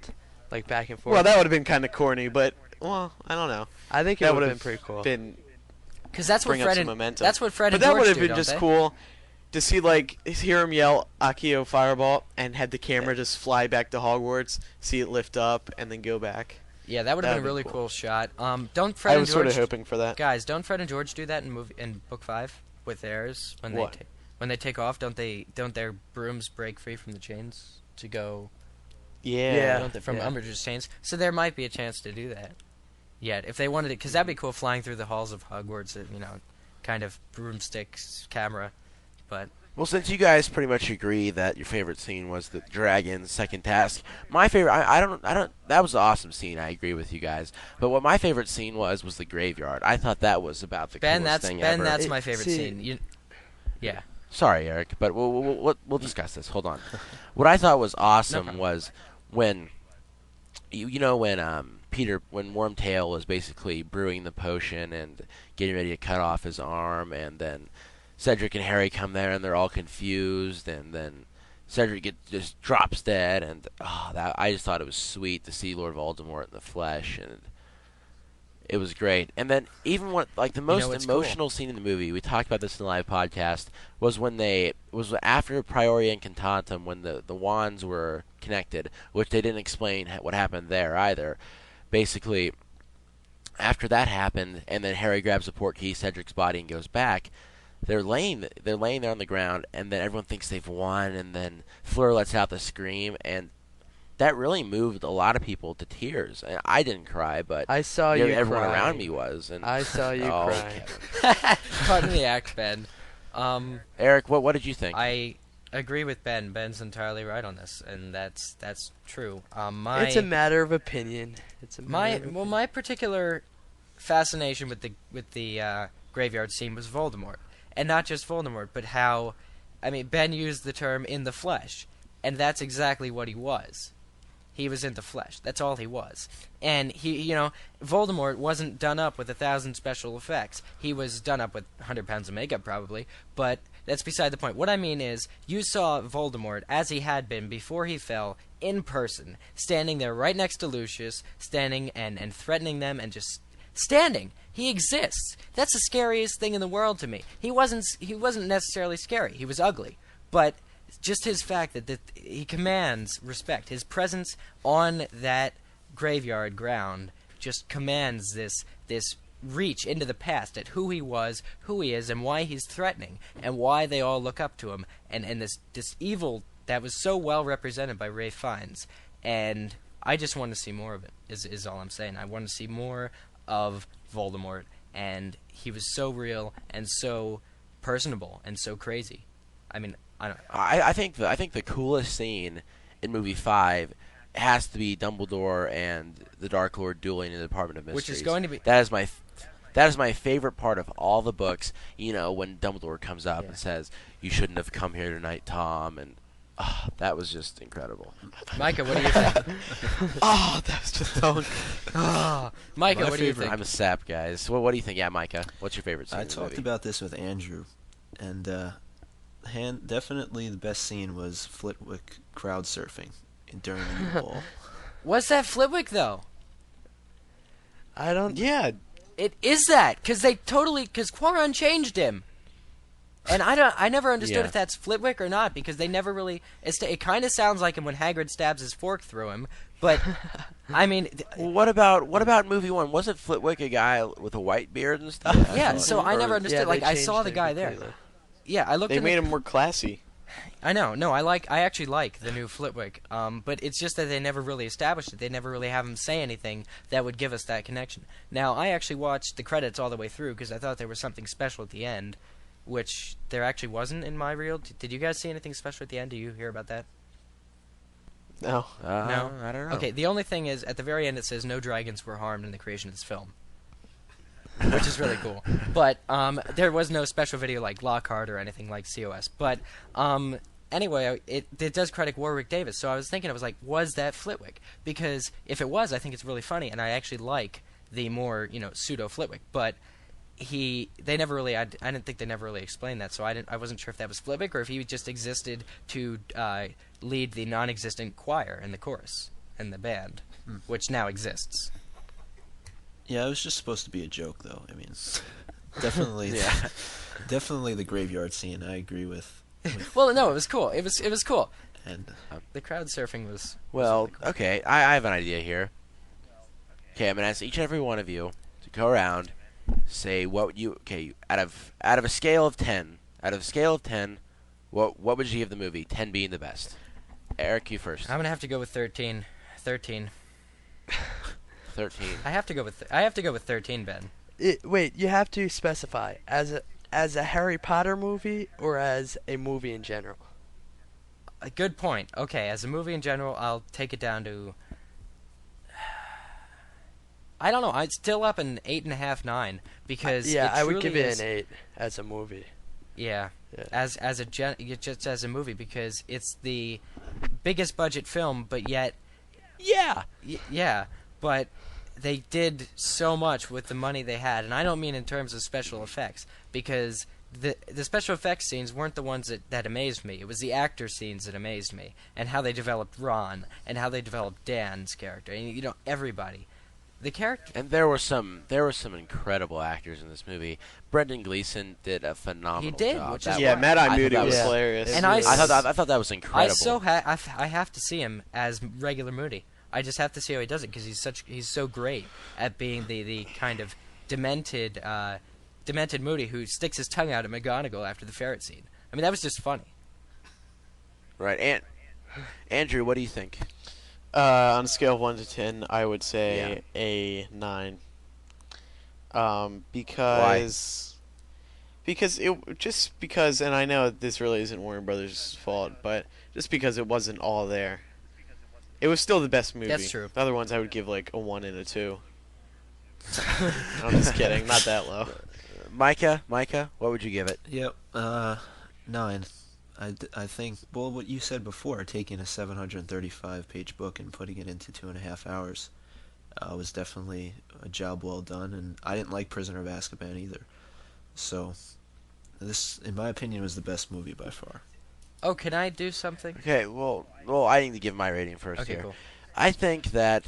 back and forth. Well, that would have been kind of corny, but I don't know. I think it would have been pretty cool. Because that's what Fred and momentum. that's what Fred and George do. But that would have been just cool to see hear him yell Accio Firebolt and had the camera just fly back to Hogwarts, see it lift up and then go back. Yeah, that would have been a really cool shot. Don't Fred I and was George sort of hoping for that. Guys, don't Fred and George do that in Book 5 with theirs when they take off? Don't their brooms break free from the chains to go? Yeah. From Umbridge's chains. So there might be a chance to do that. Yet, if they wanted it, because that'd be cool, flying through the halls of Hogwarts, kind of broomsticks camera, but. Well, since you guys pretty much agree that your favorite scene was the dragon's second task, my favorite, I don't, that was an awesome scene. I agree with you guys. But what my favorite scene was the graveyard. I thought that was about the coolest thing ever. Ben, that's my favorite scene. Yeah. Sorry, Eric, but we'll discuss this. Hold on. What I thought was awesome was when, when Wormtail was basically brewing the potion and getting ready to cut off his arm, and then Cedric and Harry come there and they're all confused, and then Cedric just drops dead, and I just thought it was sweet to see Lord Voldemort in the flesh, and it was great. And then even the most emotional scene in the movie, we talked about this in the live podcast, was after Priori Incantatem, when the wands were connected, which they didn't explain what happened there either. Basically, after that happened, and then Harry grabs the Portkey, Cedric's body, and goes back. They're laying there on the ground, and then everyone thinks they've won, and then Fleur lets out the scream, and that really moved a lot of people to tears. And I didn't cry, but I saw everyone cry. around me was. And I saw you cry. Pardon the act, Ben. Eric, what did you think? I agree with Ben. Ben's entirely right on this, and that's true. It's a matter of opinion. My particular fascination with the graveyard scene was Voldemort. And not just Voldemort, but how, I mean, Ben used the term in the flesh, and that's exactly what he was. He was in the flesh. That's all he was. And Voldemort wasn't done up with 1,000 special effects. He was done up with 100 pounds of makeup, probably. But that's beside the point. What I mean is, you saw Voldemort as he had been before he fell, in person, standing there right next to Lucius, standing and threatening them, and just standing. He exists. That's the scariest thing in the world to me. He wasn't necessarily scary. He was ugly. But just his fact that he commands respect. His presence on that graveyard ground just commands this reach into the past at who he was, who he is, and why he's threatening, and why they all look up to him, and this evil that was so well represented by Ralph Fiennes. And I just want to see more of it, is all I'm saying. I want to see more of Voldemort, and he was so real and so personable and so crazy. I mean, I think the coolest scene in movie 5 has to be Dumbledore and the Dark Lord dueling in the Department of Mysteries. Which is going to be that is my favorite part of all the books. When Dumbledore comes up and says, "You shouldn't have come here tonight, Tom," and that was just incredible. Micah, what do you think? That was just so. Micah, what do you think? I'm a sap, guys. What do you think? Yeah, Micah, what's your favorite scene? I talked about this with Andrew, and definitely the best scene was Flitwick crowd surfing during the ball. Was that Flitwick though? Yeah. It is that because Quaron changed him, and I never understood if that's Flitwick or not because they never really. It kind of sounds like him when Hagrid stabs his fork through him, but I mean, what about movie 1? Wasn't Flitwick a guy with a white beard and stuff? Yeah, so I never understood. Like I saw the guy there. Yeah, I looked. They made him more classy. I know. No, I actually like the new Flitwick. But it's just that they never really established it. They never really have him say anything that would give us that connection. Now, I actually watched the credits all the way through because I thought there was something special at the end, which there actually wasn't in my reel. Did you guys see anything special at the end? Do you hear about that? No. No? I don't know. Okay, the only thing is, at the very end it says no dragons were harmed in the creation of this film. Which is really cool. But there was no special video like Lockhart or anything like COS. But anyway, it does credit Warwick Davis. So I was thinking, was that Flitwick? Because if it was, I think it's really funny, and I actually like the more pseudo Flitwick. But they never really. I didn't think they never really explained that. So I wasn't sure if that was Flitwick or if he just existed to lead the non-existent choir and the chorus and the band, which now exists. Yeah, it was just supposed to be a joke, though. I mean, definitely, definitely the graveyard scene. I agree with. Well, no, it was cool. It was cool. And the crowd surfing was. Well, really cool. okay, I have an idea here. Okay, I'm gonna ask each and every one of you to go around, say what you out of a scale of 10. Out of a scale of 10, what would you give the movie? 10 being the best. Eric, you first. I'm gonna have to go with 13. 13. 13. I have to go with 13, Ben. Wait, you have to specify as a Harry Potter movie or as a movie in general. A good point. Okay, as a movie in general, I'll take it down to. I don't know. I'd still up an 8.5, 9 because I would give is, it an 8 as a movie. Yeah. As just as a movie because it's the biggest budget film, but yet. Yeah, but they did so much with the money they had, and I don't mean in terms of special effects, because the special effects scenes weren't the ones that amazed me. It was the actor scenes that amazed me, and how they developed Ron, and how they developed Dan's character, and everybody. The character. And there were some incredible actors in this movie. Brendan Gleeson did a phenomenal job. He did, which is Mad-Eye Moody was hilarious. And I thought that was incredible. I have to see him as regular Moody. I just have to see how he does it because he's so great at being the kind of demented Moody who sticks his tongue out at McGonagall after the ferret scene. I mean, that was just funny. Right, Andrew, what do you think? On a scale of 1 to 10, I would say a 9. Because and I know this really isn't Warner Brothers' fault, but just because it wasn't all there. It was still the best movie. That's true. The other ones I would give like a 1 and a 2. I'm just kidding, not that low. Micah, what would you give it? Yep. 9. I think, well, what you said before, taking a 735-page book and putting it into 2.5 hours was definitely a job well done, and I didn't like Prisoner of Azkaban either. So, this, in my opinion, was the best movie by far. Oh, can I do something? Okay, well, I need to give my rating first Okay, here. cool. I think that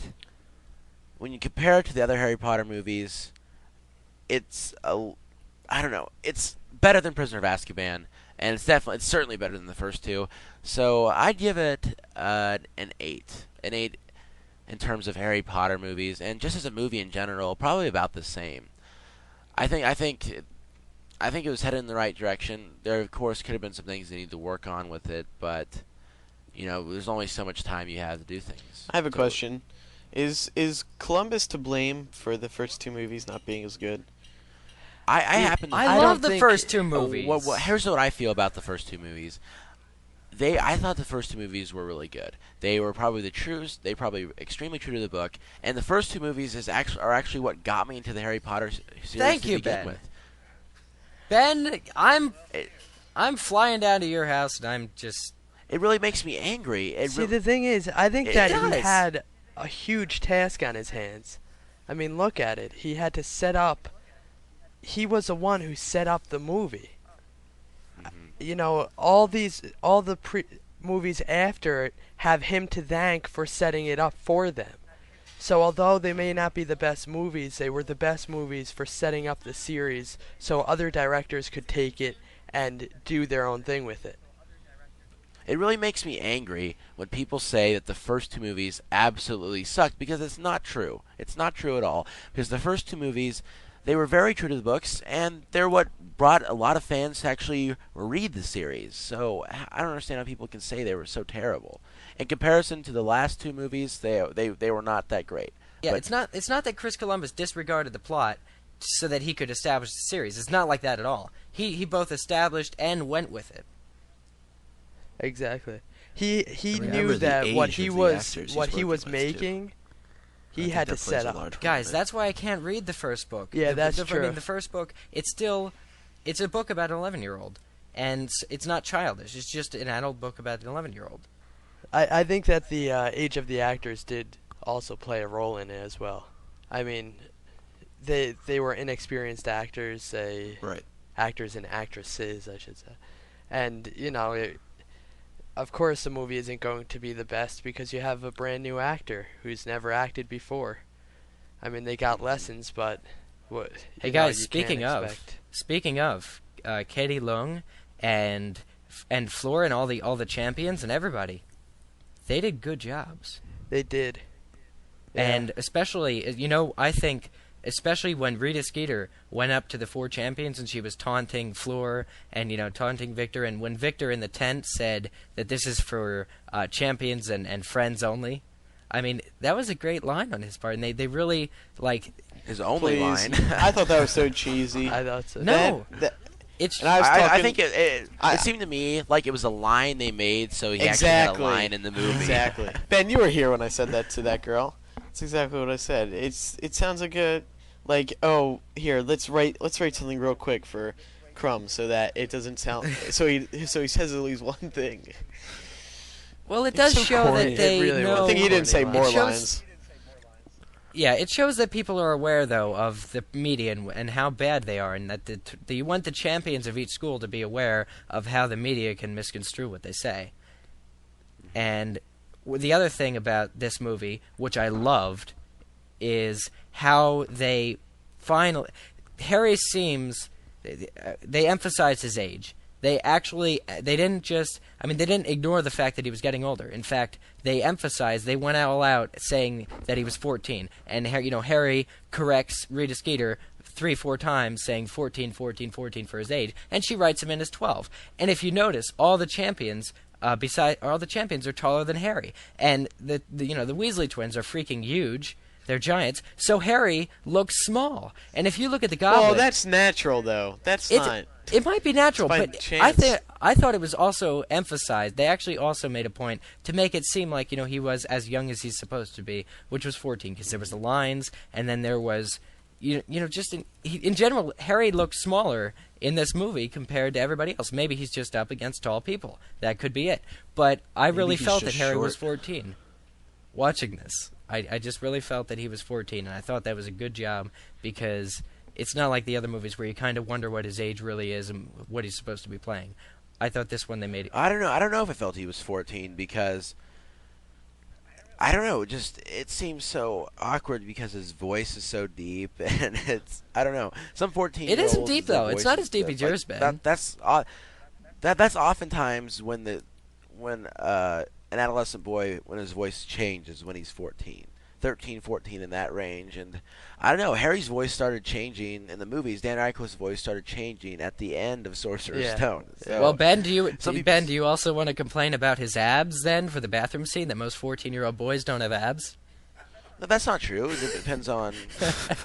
when you compare it to the other Harry Potter movies, it's it's better than Prisoner of Azkaban, and it's certainly better than the first two. So I'd give it an 8, an 8 in terms of Harry Potter movies, and just as a movie in general, probably about the same. I think it was headed in the right direction. There, of course, could have been some things they need to work on with it, but there's only so much time you have to do things. I have a question. Is Columbus to blame for the first two movies not being as good? I happen to. I love the first two movies. Here's what I feel about the first two movies. I thought the first two movies were really good. They were probably the truest. They probably extremely true to the book. And the first two movies are actually what got me into the Harry Potter series Thank to you, begin Ben. with. Ben, I'm flying down to your house, and I'm just. It really makes me angry. The thing is, I think that does. he had a huge task on his hands. I mean, look at it. He had to set up. He was the one who set up the movie. All the movies after it have him to thank for setting it up for them. So although they may not be the best movies, they were the best movies for setting up the series so other directors could take it and do their own thing with it. It really makes me angry when people say that the first two movies absolutely sucked, because it's not true. It's not true at all. Because the first two movies, they were very true to the books, and they're what brought a lot of fans to actually read the series. So I don't understand how people can say they were so terrible. In comparison to the last two movies, they were not that great. Yeah, But it's not that Chris Columbus disregarded the plot so that he could establish the series. It's not like that at all. He both established and went with it. Exactly. He Remember knew the that age what of he the was actors he's what he working was with, making, I he think had that to plays set a up. large role Guys, in it. that's why I can't read the first book. Yeah, that's I true. mean, the first book, it's a book about an 11-year-old. And it's not childish. It's just an adult book about an 11-year-old. I think that the age of the actors did also play a role in it as well. I mean, they were inexperienced actors, Right. actors and actresses, I should say. And, of course the movie isn't going to be the best because you have a brand new actor who's never acted before. I mean, they got lessons, but what? Hey you guys, can't speaking of, Katie Leung and Floor and all the champions and everybody, they did good jobs. They did. And especially, I think, especially when Rita Skeeter went up to the four champions and she was taunting Floor and, taunting Victor. And when Victor in the tent said that this is for champions and friends only, I mean, that was a great line on his part. And they really, his only line. I thought that was so cheesy. I thought so. No. And I think it seemed to me like it was a line they made so he actually had a line in the movie. Exactly. Ben, you were here when I said that to that girl. That's exactly what I said. It sounds like oh, here, let's write something real quick for Crumb so that it doesn't sound so he says at least one thing. Well, it does so show corny. that they It really know. was. I think he didn't say more shows- lines. Yeah, it shows that people are aware, though, of the media and how bad they are, and that you want the champions of each school to be aware of how the media can misconstrue what they say. And the other thing about this movie, which I loved, is how they finally... Harry seems... They emphasize his age. They didn't ignore the fact that he was getting older. In fact, they went all out saying that he was 14. And, Harry corrects Rita Skeeter 3-4 times saying 14 for his age. And she writes him in as 12. And if you notice, all the champions... are taller than Harry. And the Weasley twins are freaking huge. They're giants. So Harry looks small. And if you look at the Goblet... Well, that's natural, though. That's not... It might be natural, It's by but chance. I thought it was also emphasized. They actually also made a point to make it seem like he was as young as he's supposed to be, which was 14, because there was the lines, and then there was just in general, Harry looks smaller in this movie compared to everybody else. Maybe he's just up against tall people. That could be it. But I really felt that Harry was 14 watching this. I just really felt that he was 14, and I thought that was a good job because it's not like the other movies where you kind of wonder what his age really is and what he's supposed to be playing. I thought this one they made it. I don't know if I felt he was 14 because I don't know, just it seems so awkward because his voice is so deep and I don't know. Some 14-year-olds, it isn't deep though. It's not as deep as yours, Ben. That's oftentimes when an adolescent boy, when his voice changes when he's 14. 13, 14 in that range, and I don't know. Harry's voice started changing in the movies. Dan Aykroyd's voice started changing at the end of Sorcerer's Stone. So, well, Ben, do you also want to complain about his abs then for the bathroom scene? That most 14-year-old boys don't have abs. No, that's not true. It depends on.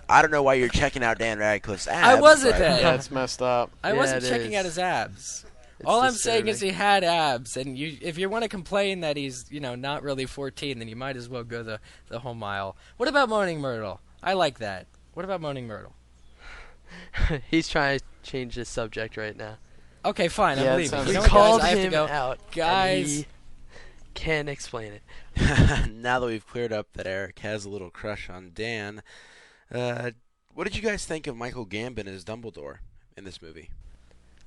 I don't know why you're checking out Dan Aykroyd's abs. I wasn't. That's messed up. I wasn't checking out his abs. All I'm saying is he had abs, and if you want to complain that he's not really 14, then you might as well go the whole mile. What about Moaning Myrtle? I like that. What about Moaning Myrtle? He's trying to change the subject right now. Okay, fine. I'm leaving. We guys, called I have him to go. out, guys. and he can't explain it. Now that we've cleared up that Eric has a little crush on Dan, what did you guys think of Michael Gambon as Dumbledore in this movie?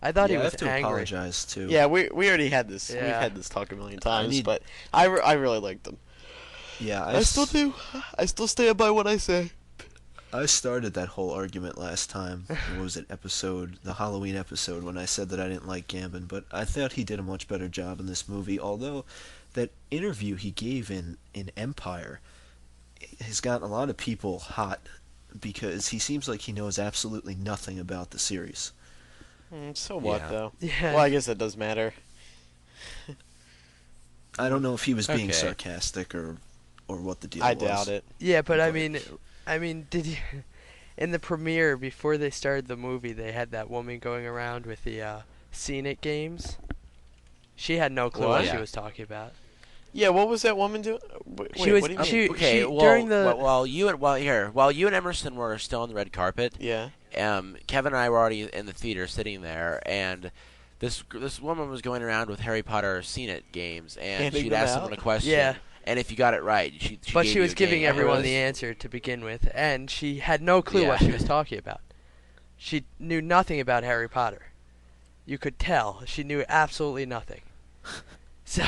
I thought he I was have to angry. apologize too. Yeah, we already had this. Yeah. We've had this talk a million times, but I really liked them. Yeah, I still do. I still stand by what I say. I started that whole argument last time. What was it, the Halloween episode, when I said that I didn't like Gambon, but I thought he did a much better job in this movie, although that interview he gave in Empire has gotten a lot of people hot because he seems like he knows absolutely nothing about the series. So what, though? Yeah. Well, I guess it does matter. I don't know if he was being sarcastic or what the deal was. I doubt it. Yeah, but I mean, did you? In the premiere, before they started the movie, they had that woman going around with the scenic games. She had no clue what she was talking about. Yeah, what was that woman doing? Wait, she was. What do you mean? During the while you and Emerson were still on the red carpet. Yeah. Kevin and I were already in the theater sitting there, and this woman was going around with Harry Potter Seen It games, and she'd ask someone a question. Yeah. And if you got it right, she was giving everyone the answer to begin with, and she had no clue what she was talking about. She knew nothing about Harry Potter. You could tell she knew absolutely nothing. So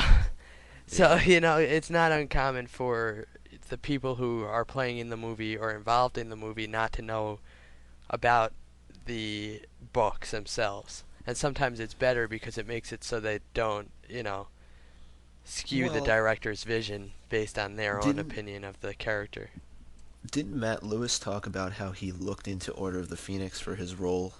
it's not uncommon for the people who are playing in the movie or involved in the movie not to know about the books themselves. And sometimes it's better because it makes it so they don't, skew the director's vision based on their own opinion of the character. Didn't Matt Lewis talk about how he looked into Order of the Phoenix for his role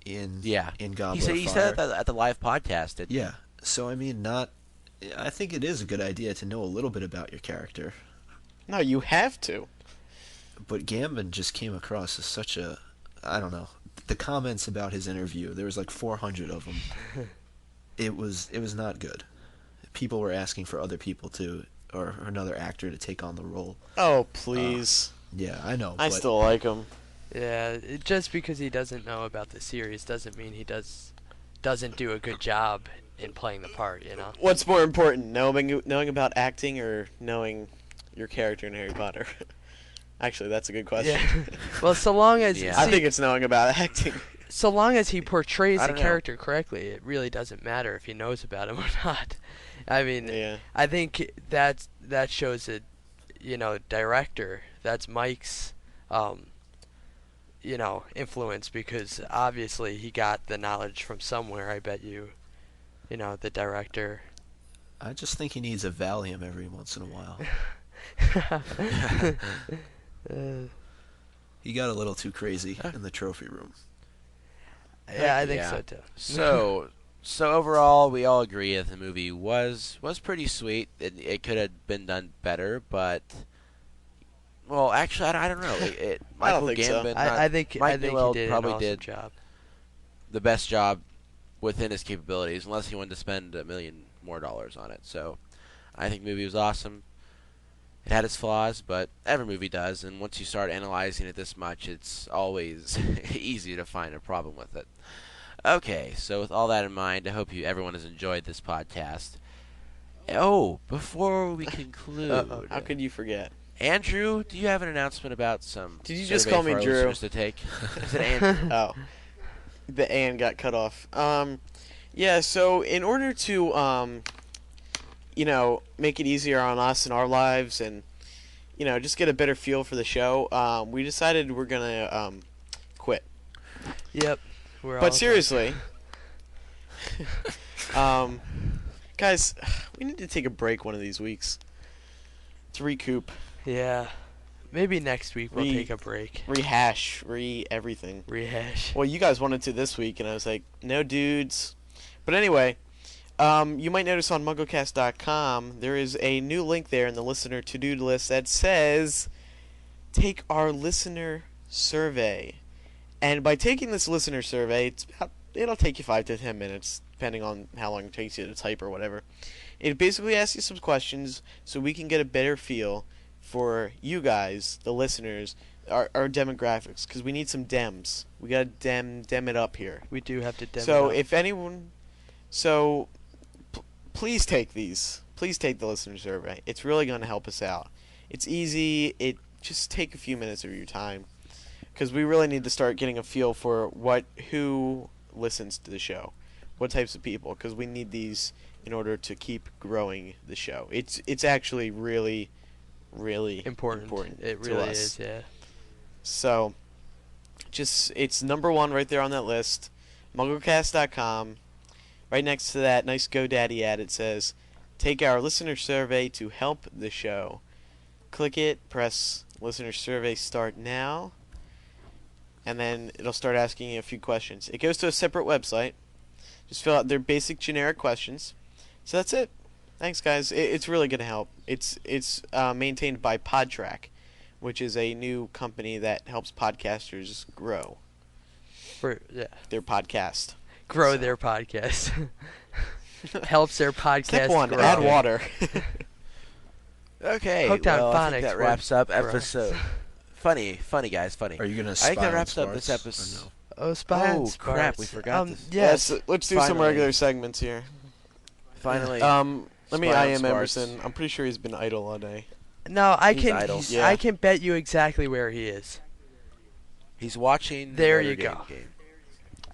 in Goblet of Fire? He said that at the live podcast. Yeah. So, I think it is a good idea to know a little bit about your character. No, you have to. But Gambon just came across as such a... I don't know. The comments about his interview, there was like 400 of them. It was not good. People were asking for other people or another actor to take on the role. Oh, please. Yeah, I know. I still like him. Yeah, just because he doesn't know about the series doesn't mean he doesn't do a good job in playing the part, What's more important, knowing about acting or knowing your character in Harry Potter? Actually, that's a good question. Yeah. Well, so long as I think it's knowing about acting. So long as he portrays the character correctly, it really doesn't matter if he knows about him or not. I mean, I think that shows a, director. That's Mike's, influence, because obviously he got the knowledge from somewhere. I bet you, the director. I just think he needs a Valium every once in a while. He got a little too crazy in the trophy room. Yeah, I think so too. So overall, we all agree that the movie was pretty sweet. It could have been done better, but actually, I don't know. Michael Gambon, I think Mike he Newell did probably an awesome did job. The best job within his capabilities, unless he wanted to spend $1 million more on it. So, I think the movie was awesome. It had its flaws, but every movie does, and once you start analyzing it this much, it's always easy to find a problem with it. Okay, so with all that in mind, I hope everyone has enjoyed this podcast. Oh, before we conclude, how could you forget? Andrew, do you have an announcement about some? Did you just survey call me for our Drew? listeners to take? Is it Andrew? Oh, the "and" got cut off. Yeah. So in order to make it easier on us and our lives, and just get a better feel for the show, we decided we're gonna quit. Yep. But seriously, guys, we need to take a break one of these weeks to recoup, Yeah. Maybe next week we'll take a break. rehash, everything. Rehash. Well, you guys wanted to this week, and I was like, no, dudes. But anyway, you might notice on MuggleCast.com there is a new link there in the listener to-do list that says, take our listener survey. And by taking this listener survey, it'll take you 5 to 10 minutes, depending on how long it takes you to type or whatever. It basically asks you some questions so we can get a better feel for you guys, the listeners, our demographics, because we need some dems. We got to dem it up here. We do have to dem So it up. if anyone... please take these. Please take the listener survey. It's really going to help us out. It's easy. It just take a few minutes of your time, because we really need to start getting a feel for who listens to the show, what types of people, because we need these in order to keep growing the show. It's actually really, really important. It to really us. is, yeah. So, it's number 1 right there on that list, MuggleCast.com. Right next to that nice GoDaddy ad, it says, take our listener survey to help the show. Click it, press listener survey start now, and then it'll start asking you a few questions. It goes to a separate website. Just fill out their basic generic questions. So that's it. Thanks, guys. It's really going to help. It's maintained by PodTrack, which is a new company that helps podcasters grow their podcast. Grow their podcast. Helps their podcast Step 1, grow. add water. Okay, Hooked on well, I think phonics that wraps up works. episode. Funny, guys, funny. Are you gonna? I think spy that on wraps up this Spartz, or episode. no? Oh, Spartz. Oh, crap, we Spartz. forgot this. Yes. Let's do some Finally. regular segments here. Finally, Let me Spy on IM Spartz. Emerson. I'm pretty sure he's been idle all day. No, I He's can. idle. Yeah. I can bet you exactly where he is. he's watching. There the you Notre go. Dame game.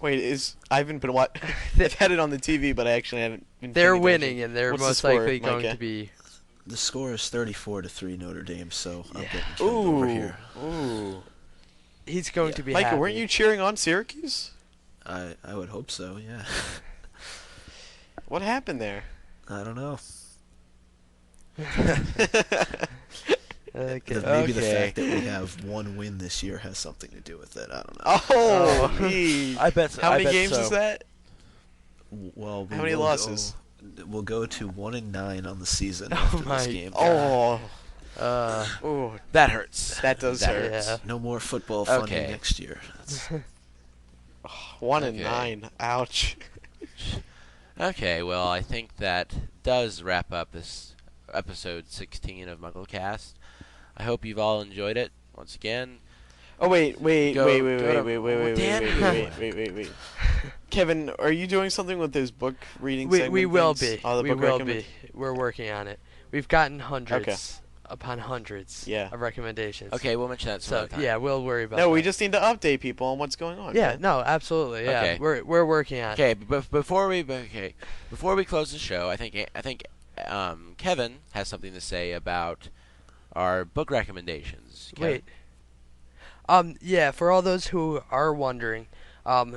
Wait, I haven't been watching. They've had it on the TV, but I actually haven't been They're paying winning, attention. and they're What's the most score, likely going Micah? to be. The score is 34-3 Notre Dame, so I'm Yeah. getting killed over here. Ooh. He's going to be Micah, happy. weren't you cheering on Syracuse? I would hope so. Yeah. What happened there? I don't know. Okay. Maybe the Okay. fact that we have one win this year has something to do with it. I don't know. Oh, Oh. gee. I bet so. How I many bet games so. is that? Well, we How many will losses? We'll go to 1-9 on the season Oh after this my game. Oh, Uh, That hurts. that does That hurt. yeah. No more football funding Okay. next year. That's 1-9. Ouch. Okay, well, I think that does wrap up this episode 16 of MuggleCast. I hope you've all enjoyed it. Once again, Oh wait. Go to- Wait. Kevin, are you doing something with those book reading we segment will things? be. Oh, the We book will recommend- be. We're working on it. We've gotten hundreds upon hundreds Yeah. of recommendations. okay, we'll mention that some So other time. yeah, we'll worry about. No, that. we just need to update people on what's going on. Yeah, okay? no, absolutely. Yeah, Okay. we're working on it. Okay, but before we close the show, I think Kevin has something to say about our book recommendations. Kevin? Wait. Yeah, for all those who are wondering,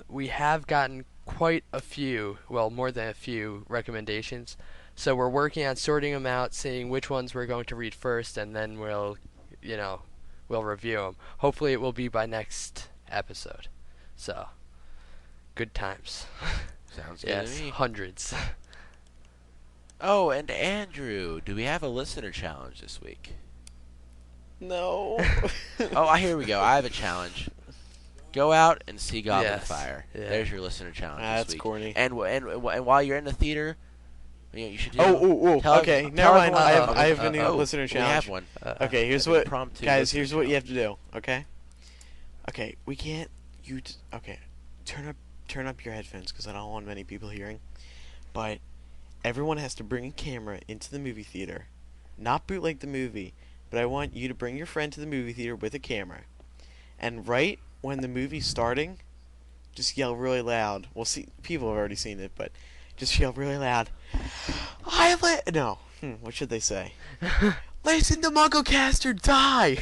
we have gotten quite a few, well, more than a few recommendations. So we're working on sorting them out, seeing which ones we're going to read first, and then we'll review them. Hopefully it will be by next episode. So, good times. Sounds good Yes, to me. hundreds. Oh, and Andrew, do we have a listener challenge this week? No. Oh, here we go. I have a challenge. Go out and see Goblet of Yes, Fire. yeah. There's your listener challenge That's this week. corny. And while you're in the theater, You should do. Okay. Never mind. I have a new listener challenge. We have one. Okay, here's what, guys. listener Here's what you have challenge. to do. Okay. Okay, we can't. Okay, turn up your headphones because I don't want many people hearing. But everyone has to bring a camera into the movie theater, not bootleg the movie. But I want you to bring your friend to the movie theater with a camera, and right when the movie's starting, just yell really loud. Well, see, people have already seen it, but just yell really loud. What should they say? Listen to MuggleCaster die.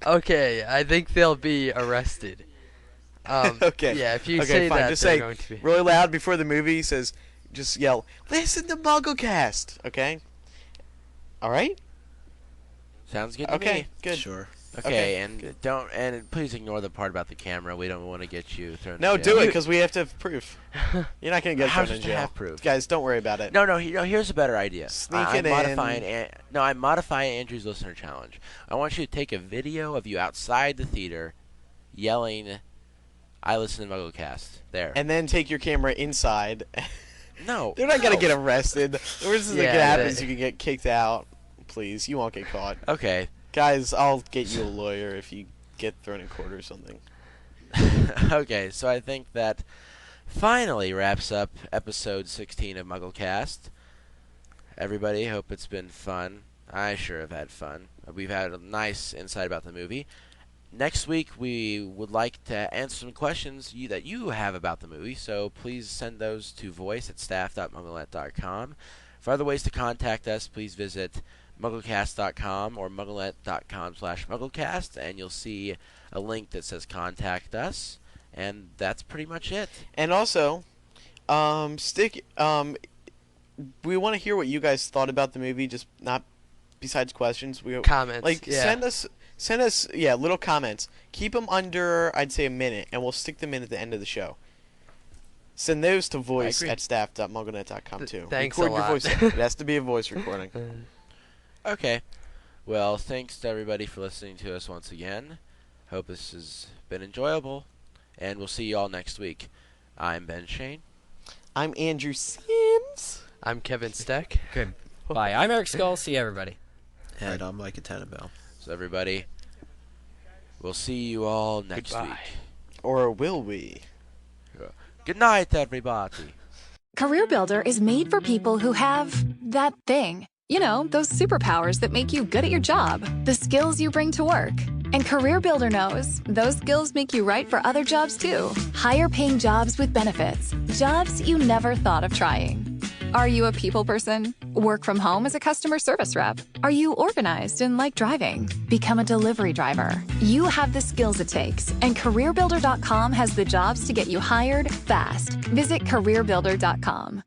Okay, I think they'll be arrested. Okay. Yeah, if you okay, say fine. that, just they're say going to be. really loud before the movie says. Just yell, listen to MuggleCast. Okay. All right. Sounds good to me. Okay. Good. Sure. Okay, Okay, and good. please ignore the part about the camera. We don't want to get you thrown. No, in jail. do it because we have to have proof. You're not gonna get How thrown in to jail. have proof? Guys, don't worry about it. No. Here's a better idea. Sneak I'm it in. I'm modifying Andrew's listener challenge. I want you to take a video of you outside the theater, yelling, "I listen to MuggleCast." There. And then take your camera inside. No. They're not gonna get arrested. The worst thing that Yeah, could happen is you can get kicked out. Please, you won't get caught. Okay. Guys, I'll get you a lawyer if you get thrown in court or something. Okay, so I think that finally wraps up episode 16 of MuggleCast. Everybody, hope it's been fun. I sure have had fun. We've had a nice insight about the movie. Next week, we would like to answer some questions that you have about the movie, so please send those to voice@staff.mugglenet.com. For other ways to contact us, please visit MuggleCast.com or MuggleNet.com/MuggleCast, and you'll see a link that says Contact Us, and that's pretty much it. And also, we want to hear what you guys thought about the movie, just not besides questions. Comments. Like, yeah. send us little comments. Keep them under, I'd say, a minute, and we'll stick them in at the end of the show. Send those to voice@staff.mugglenet.com too. Thanks Record a your lot. voice. It has to be a voice recording. Okay. Well, thanks to everybody for listening to us once again. Hope this has been enjoyable, and we'll see you all next week. I'm Ben Shane. I'm Andrew Sims. I'm Kevin Steck. Good. Bye. I'm Eric Skull. See everybody. And I'm Micah Tannenbaum. So everybody, we'll see you all next Goodbye. week. Or will we? Good night, everybody. CareerBuilder is made for people who have that thing. You know, those superpowers that make you good at your job, the skills you bring to work. And CareerBuilder knows those skills make you right for other jobs too. Higher paying jobs with benefits. Jobs you never thought of trying. Are you a people person? Work from home as a customer service rep? Are you organized and like driving? Become a delivery driver. You have the skills it takes, and CareerBuilder.com has the jobs to get you hired fast. Visit CareerBuilder.com.